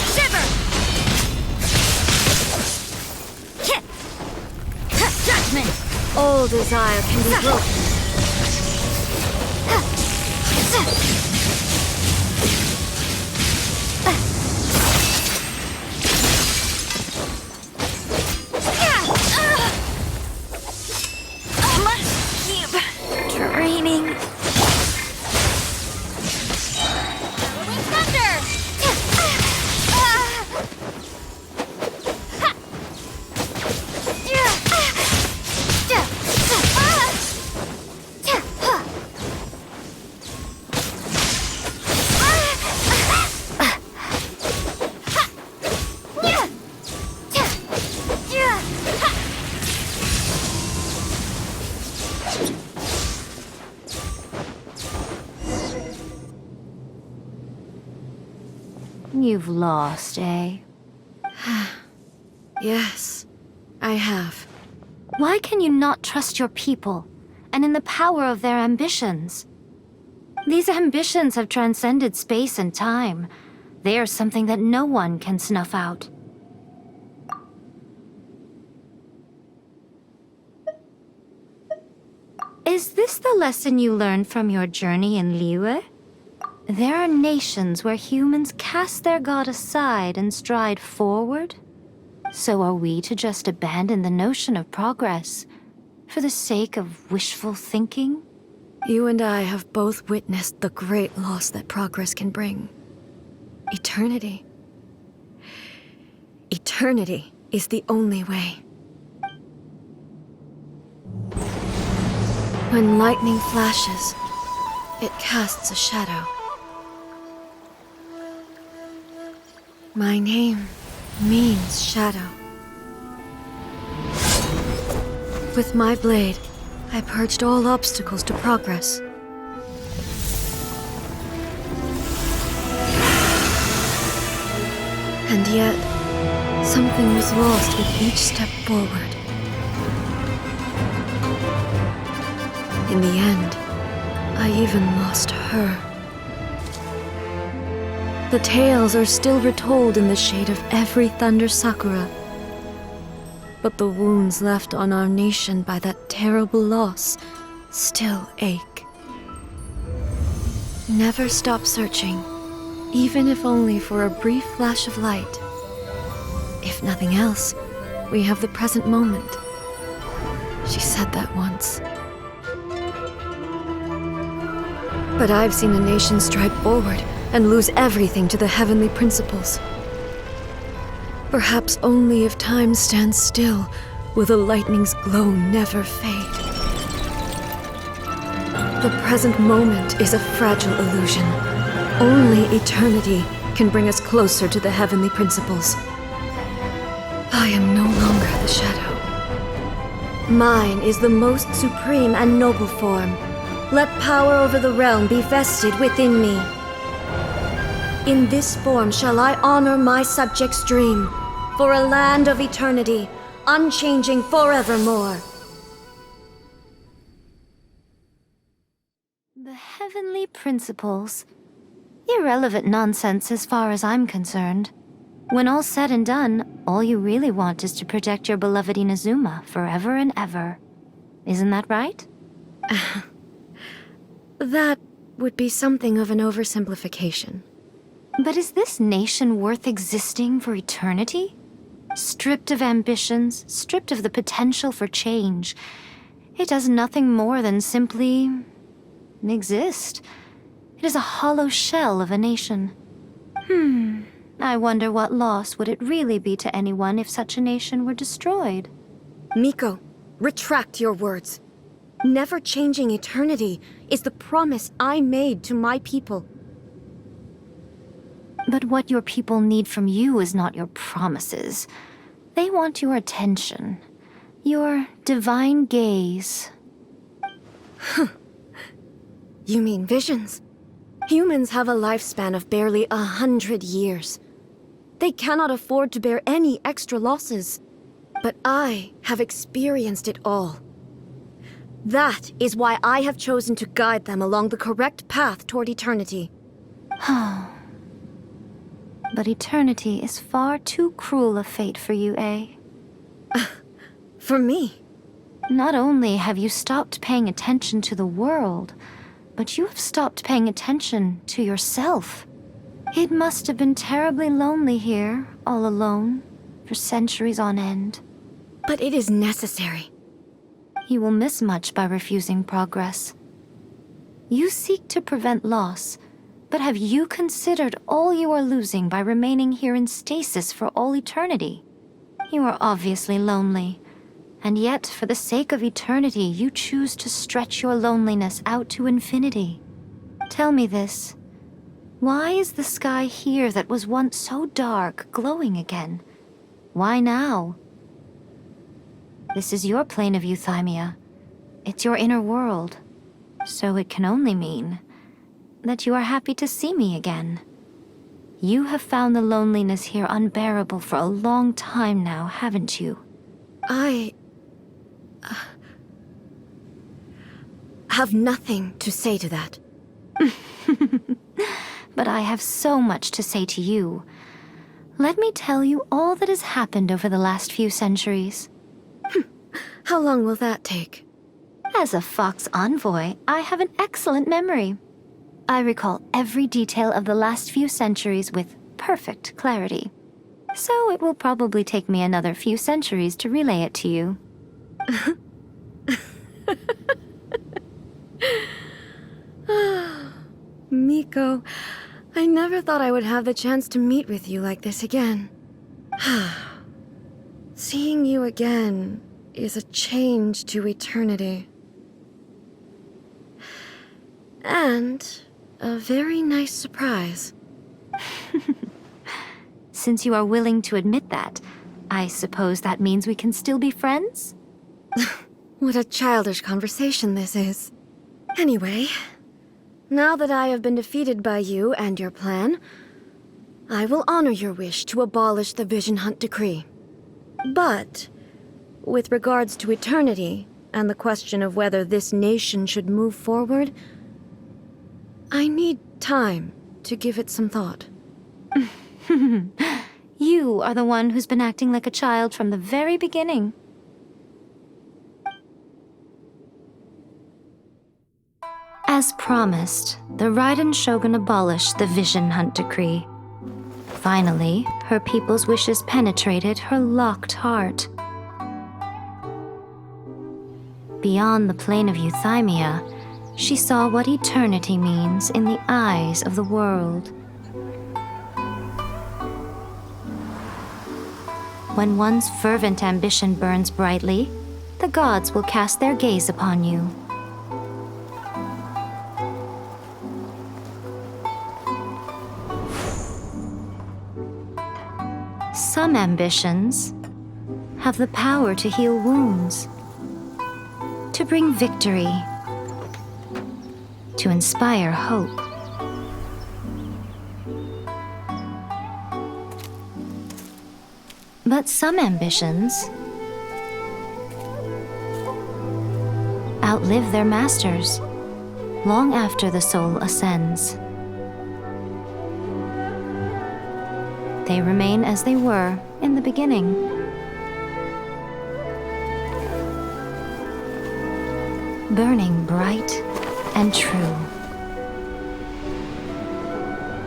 Shiver! Judgment! All desire can be broken. Must keep training. Halloween thunder! You've lost, eh? Yes, I have. Why can you not trust your people, and in the power of their ambitions? These ambitions have transcended space and time. They are something that no one can snuff out. Is this the lesson you learned from your journey in Liyue? There are nations where humans cast their god aside and stride forward. So are we to just abandon the notion of progress for the sake of wishful thinking? You and I have both witnessed the great loss that progress can bring. Eternity. Eternity is the only way. When lightning flashes, it casts a shadow. My name means shadow. With my blade, I purged all obstacles to progress. And yet, something was lost with each step forward. In the end, I even lost her. The tales are still retold in the shade of every thunder sakura. But the wounds left on our nation by that terrible loss still ache. Never stop searching, even if only for a brief flash of light. If nothing else, we have the present moment. She said that once. But I've seen a nation stride forward and lose everything to the heavenly principles. Perhaps only if time stands still will the lightning's glow never fade. The present moment is a fragile illusion. Only eternity can bring us closer to the heavenly principles. I am no longer the shadow. Mine is the most supreme and noble form. Let power over the realm be vested within me. In this form shall I honor my subjects' dream, for a land of eternity, unchanging forevermore. The heavenly principles. Irrelevant nonsense as far as I'm concerned. When all's said and done, all you really want is to protect your beloved Inazuma forever and ever. Isn't that right? That would be something of an oversimplification. But is this nation worth existing for eternity? Stripped of ambitions, stripped of the potential for change, it does nothing more than simply exist. It is a hollow shell of a nation. I wonder what loss would it really be to anyone if such a nation were destroyed? Miko, retract your words. Never changing eternity is the promise I made to my people. But what your people need from you is not your promises. They want your attention. Your divine gaze. You mean visions? Humans have a lifespan of barely 100 years. They cannot afford to bear any extra losses. But I have experienced it all. That is why I have chosen to guide them along the correct path toward eternity. But eternity is far too cruel a fate for you, eh? For me? Not only have you stopped paying attention to the world, but you have stopped paying attention to yourself. It must have been terribly lonely here, all alone, for centuries on end. But it is necessary. You will miss much by refusing progress. You seek to prevent loss, but have you considered all you are losing by remaining here in stasis for all eternity? You are obviously lonely, and yet for the sake of eternity you choose to stretch your loneliness out to infinity. Tell me this. Why is the sky here that was once so dark glowing again? Why now? This is your plane of euthymia. It's your inner world. So it can only mean that you are happy to see me again. You have found the loneliness here unbearable for a long time now, haven't you? I have nothing to say to that. But I have so much to say to you. Let me tell you all that has happened over the last few centuries. How long will that take? As a Fox envoy, I have an excellent memory. I recall every detail of the last few centuries with perfect clarity. So it will probably take me another few centuries to relay it to you. Miko, I never thought I would have the chance to meet with you like this again. Seeing you again is a change to eternity. And a very nice surprise. Since you are willing to admit that, I suppose that means we can still be friends? What a childish conversation this is. Anyway, now that I have been defeated by you and your plan, I will honor your wish to abolish the Vision Hunt Decree. But, with regards to eternity and the question of whether this nation should move forward, I need time to give it some thought. You are the one who's been acting like a child from the very beginning. As promised, the Raiden Shogun abolished the Vision Hunt Decree. Finally, her people's wishes penetrated her locked heart. Beyond the plane of euthymia, she saw what eternity means in the eyes of the world. When one's fervent ambition burns brightly, the gods will cast their gaze upon you. Some ambitions have the power to heal wounds, to bring victory, to inspire hope. But some ambitions outlive their masters long after the soul ascends. They remain as they were in the beginning. Burning bright and true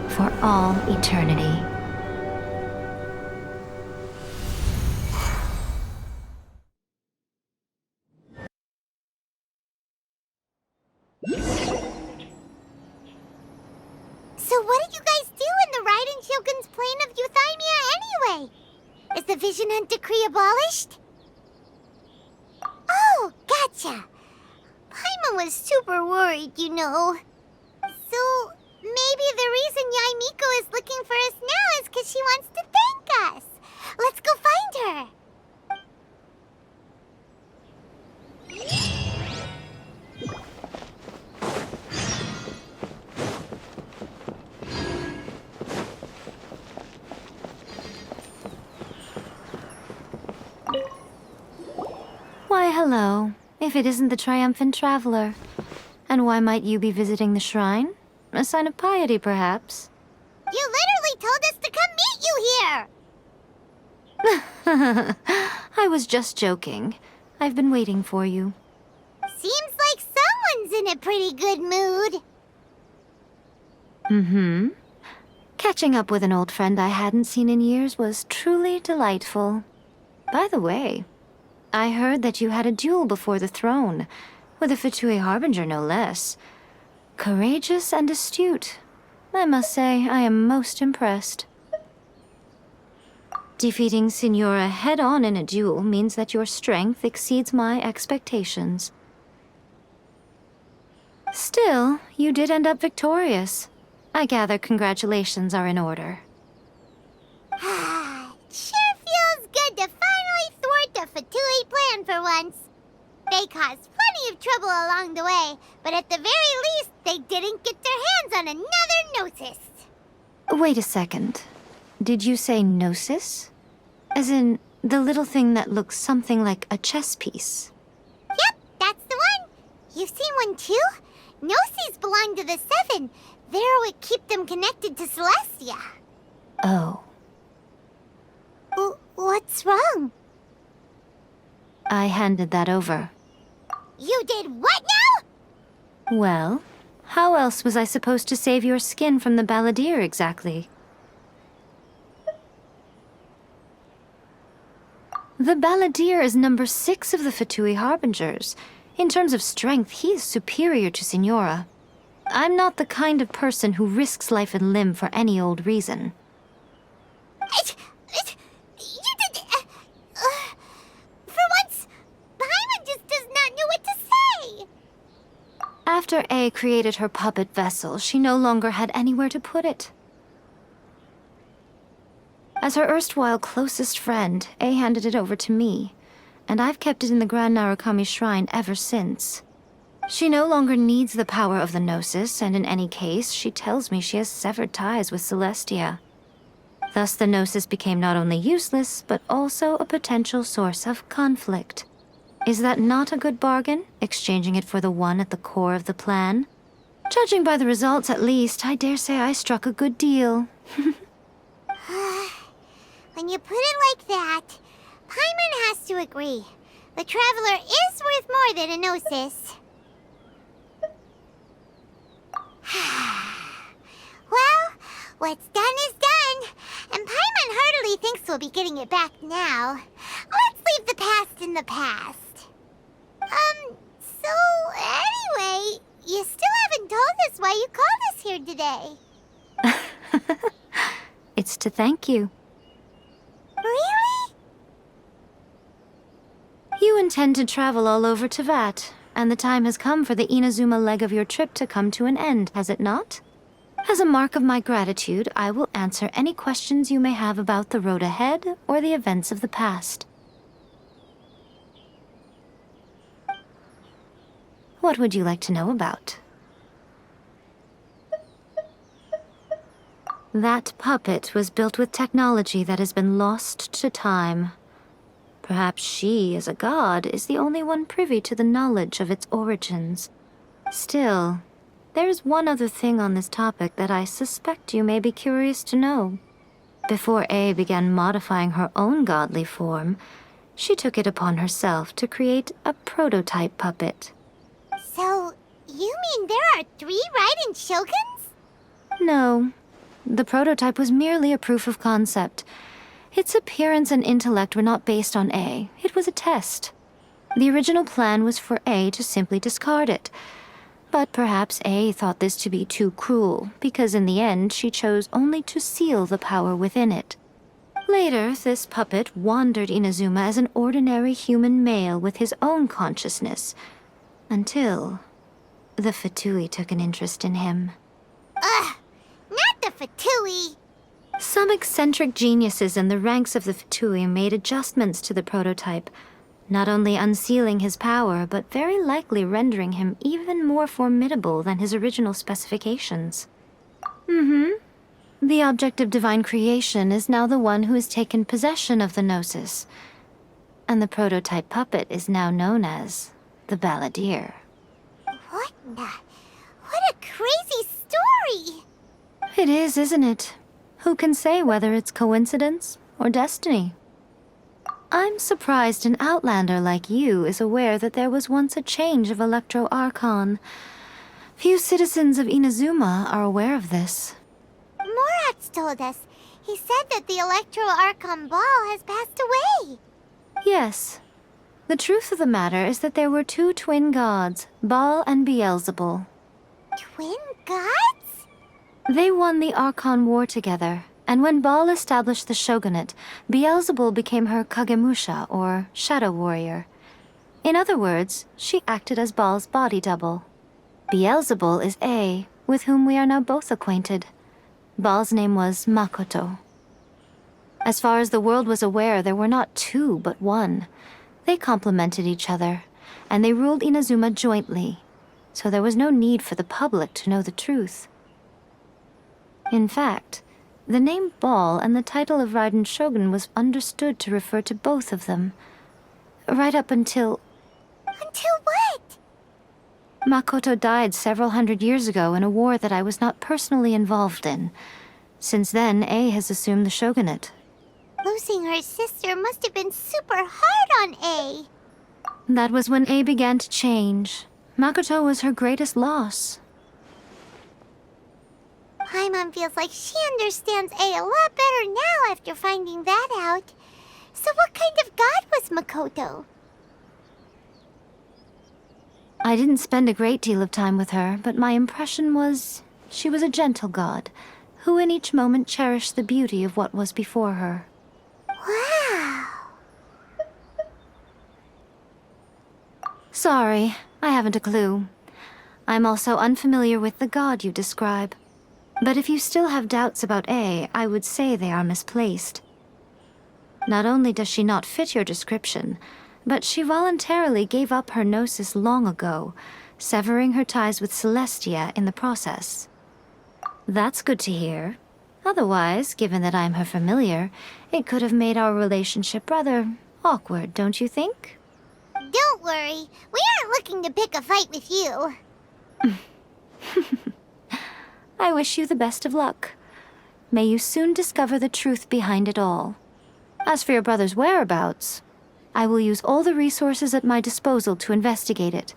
for all eternity. So what did you guys do in the Raiden Shogun's plane of euthymia anyway? Is the Vision Hunt Decree abolished? Oh, gotcha. Paimon was super worried, you know. So, Maybe the reason Yaimiko is looking for us now is because she wants to thank us. Let's go find her. Why, hello. If it isn't the triumphant traveler. And why might you be visiting the shrine? A sign of piety, perhaps? You literally told us to come meet you here! I was just joking. I've been waiting for you. Seems like someone's in a pretty good mood. Mm-hmm. Catching up with an old friend I hadn't seen in years was truly delightful. By the way, I heard that you had a duel before the throne, with a Fatui Harbinger no less. Courageous and astute. I must say, I am most impressed. Defeating Signora head-on in a duel means that your strength exceeds my expectations. Still, you did end up victorious. I gather congratulations are in order. Sure feels good to finally thwart the Fatui plan for once. They caused plenty of trouble along the way, but at the very least, they didn't get their hands on another Gnosis. Wait a second. Did you say Gnosis? As in, the little thing that looks something like a chess piece? Yep, that's the one. You've seen one too? Gnosis belong to the Seven. They're what keep them connected to Celestia. Oh. What's wrong? I handed that over. You did what now? Well, how else was I supposed to save your skin from the balladeer exactly? The balladeer is number 6 of the Fatui Harbingers. In terms of strength, he is superior to Signora. I'm not the kind of person who risks life and limb for any old reason. You did... for once, Paimon just does not know what to say. After A created her puppet vessel, she no longer had anywhere to put it. As her erstwhile closest friend, A handed it over to me, and I've kept it in the Grand Narukami Shrine ever since. She no longer needs the power of the Gnosis, and in any case, she tells me she has severed ties with Celestia. Thus the Gnosis became not only useless, but also a potential source of conflict. Is that not a good bargain, exchanging it for the one at the core of the plan? Judging by the results, at least, I dare say I struck a good deal. When you put it like that, Paimon has to agree. The Traveler is worth more than a Gnosis. Well, what's done is done, and Paimon heartily thinks we'll be getting it back now. Let's leave the past in the past. So anyway, you still haven't told us why you called us here today. It's to thank you. Really? You intend to travel all over Teyvat, and the time has come for the Inazuma leg of your trip to come to an end, has it not? As a mark of my gratitude, I will answer any questions you may have about the road ahead or the events of the past. What would you like to know about? That puppet was built with technology that has been lost to time. Perhaps she, as a god, is the only one privy to the knowledge of its origins. Still, there's one other thing on this topic that I suspect you may be curious to know. Before A began modifying her own godly form, she took it upon herself to create a prototype puppet. So, you mean there are 3 Raiden Shoguns? No. The prototype was merely a proof of concept. Its appearance and intellect were not based on A. It was a test. The original plan was for A to simply discard it. But perhaps A thought this to be too cruel, because in the end she chose only to seal the power within it. Later, this puppet wandered Inazuma as an ordinary human male with his own consciousness, until the Fatui took an interest in him. Ugh! Not the Fatui! Some eccentric geniuses in the ranks of the Fatui made adjustments to the prototype, not only unsealing his power, but very likely rendering him even more formidable than his original specifications. The object of divine creation is now the one who has taken possession of the Gnosis, and the prototype puppet is now known as the Balladeer. What a crazy story! It is, isn't it? Who can say whether it's coincidence or destiny? I'm surprised an outlander like you is aware that there was once a change of Electro Archon. Few citizens of Inazuma are aware of this. Morax told us. He said that the Electro Archon Ball has passed away. Yes. The truth of the matter is that there were two twin gods, Baal and Beelzebul. Twin gods? They won the Archon War together, and when Baal established the shogunate, Beelzebul became her Kagemusha, or shadow warrior. In other words, she acted as Baal's body double. Beelzebul is A, with whom we are now both acquainted. Baal's name was Makoto. As far as the world was aware, there were not two, but one. They complemented each other, and they ruled Inazuma jointly, so there was no need for the public to know the truth. In fact, the name Baal and the title of Raiden Shogun was understood to refer to both of them. Right up until... Until what? Makoto died several hundred years ago in a war that I was not personally involved in. Since then, A has assumed the shogunate. Losing her sister must have been super hard on A. That was when A began to change. Makoto was her greatest loss. Paimon feels like she understands A a lot better now after finding that out. So what kind of god was Makoto? I didn't spend a great deal of time with her, but my impression was she was a gentle god, who in each moment cherished the beauty of what was before her. Wow. Sorry, I haven't a clue. I'm also unfamiliar with the god you describe. But if you still have doubts about A, I would say they are misplaced. Not only does she not fit your description, but she voluntarily gave up her gnosis long ago, severing her ties with Celestia in the process. That's good to hear. Otherwise, given that I'm her familiar, it could have made our relationship rather awkward, don't you think? Don't worry, we aren't looking to pick a fight with you. I wish you the best of luck. May you soon discover the truth behind it all. As for your brother's whereabouts, I will use all the resources at my disposal to investigate it,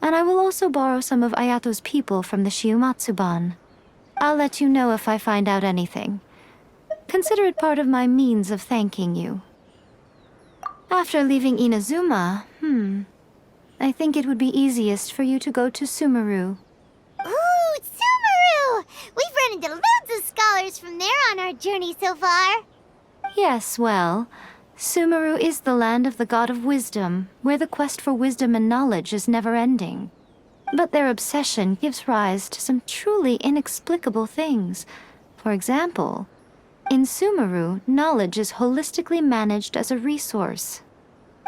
and I will also borrow some of Ayato's people from the Shiumatsuban. I'll let you know if I find out anything. Consider it part of my means of thanking you. After leaving Inazuma, I think it would be easiest for you to go to Sumeru. Ooh, Sumeru! We've run into loads of scholars from there on our journey so far. Yes, well, Sumeru is the land of the god of wisdom, where the quest for wisdom and knowledge is never-ending. But their obsession gives rise to some truly inexplicable things. For example, in Sumeru, knowledge is holistically managed as a resource.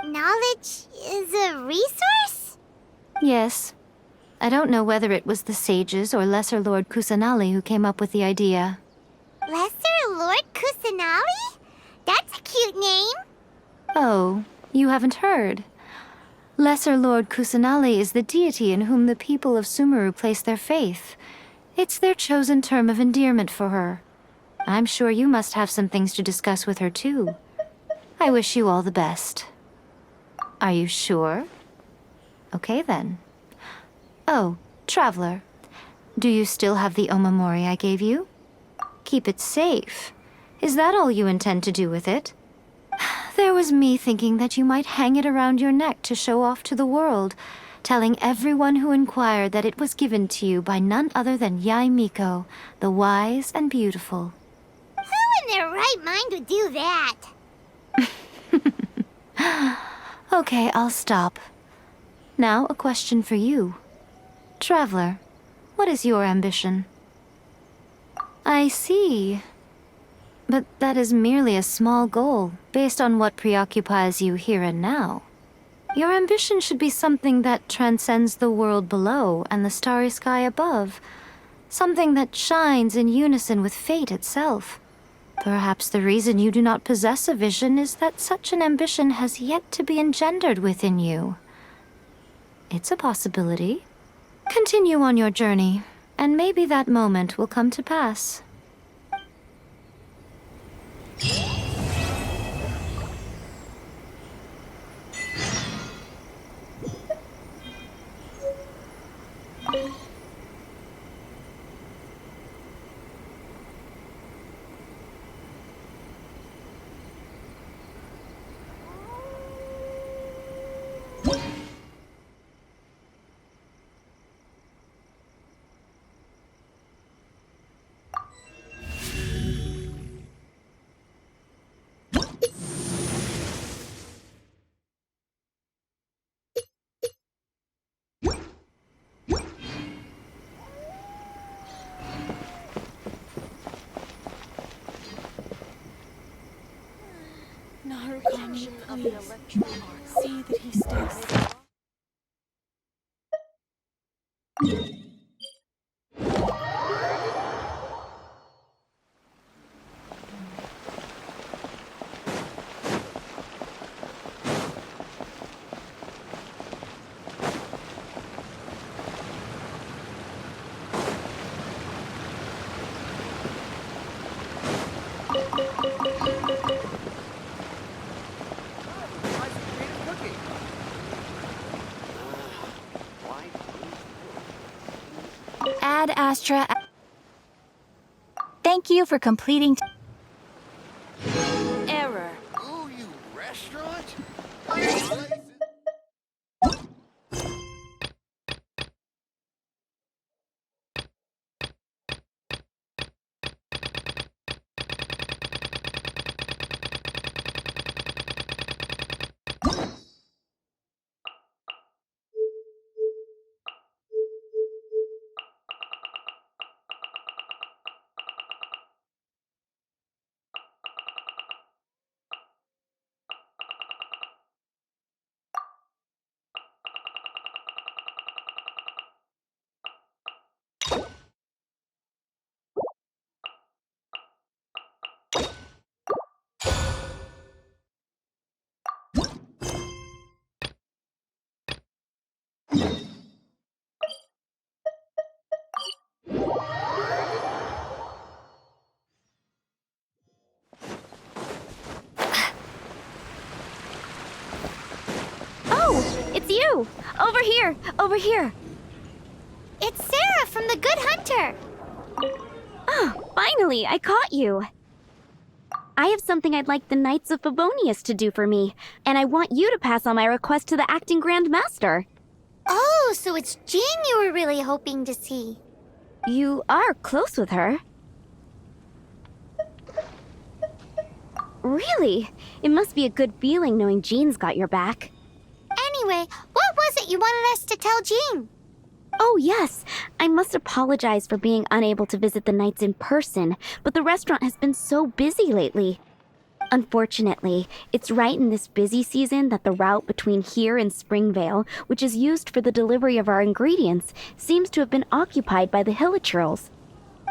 Knowledge is a resource? Yes. I don't know whether it was the sages or Lesser Lord Kusanali who came up with the idea. Lesser Lord Kusanali? That's a cute name. Oh, you haven't heard. Lesser Lord Kusanali is the deity in whom the people of Sumeru place their faith. It's their chosen term of endearment for her. I'm sure you must have some things to discuss with her too. I wish you all the best. Are you sure? Okay then. Oh, Traveler. Do you still have the omamori I gave you? Keep it safe. Is that all you intend to do with it? There was me thinking that you might hang it around your neck to show off to the world, telling everyone who inquired that it was given to you by none other than Yae Miko, the wise and beautiful. Who in their right mind would do that? Okay, I'll stop. Now, a question for you. Traveler, what is your ambition? I see. But that is merely a small goal, based on what preoccupies you here and now. Your ambition should be something that transcends the world below and the starry sky above. Something that shines in unison with fate itself. Perhaps the reason you do not possess a vision is that such an ambition has yet to be engendered within you. It's a possibility. Continue on your journey, and maybe that moment will come to pass. See that he stays. Ad Astra. Thank you for completing. Error. Ooh, you restaurant? Oh, it's you! Over here! Over here! It's Sarah from the Good Hunter! Oh, finally, I caught you! I have something I'd like the Knights of Favonius to do for me, and I want you to pass on my request to the acting Grand Master. Oh, so it's Jean you were really hoping to see. You are close with her. Really? It must be a good feeling knowing Jean's got your back. Anyway, what was it you wanted us to tell Jean? Oh, yes. I must apologize for being unable to visit the Knights in person, but the restaurant has been so busy lately. Unfortunately, it's right in this busy season that the route between here and Springvale, which is used for the delivery of our ingredients, seems to have been occupied by the Hilichurls.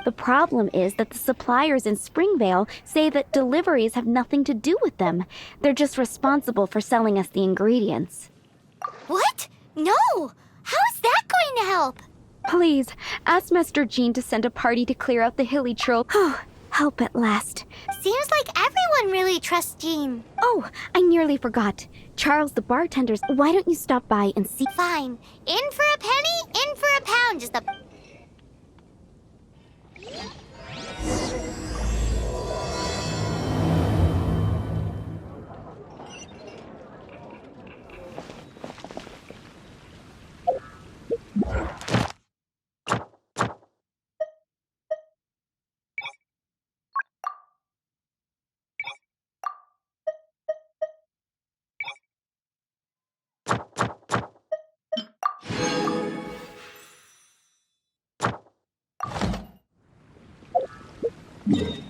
The problem is that the suppliers in Springvale say that deliveries have nothing to do with them. They're just responsible for selling us the ingredients. What? No! How is that going to help? Please, ask Master Jean to send a party to clear out the Hilichurl. Oh, help at last. Seems like everyone really trusts Jean. Oh, I nearly forgot. Charles the bartender's. Why don't you stop by and see? Fine. In for a penny, in for a pound is the... Ugh.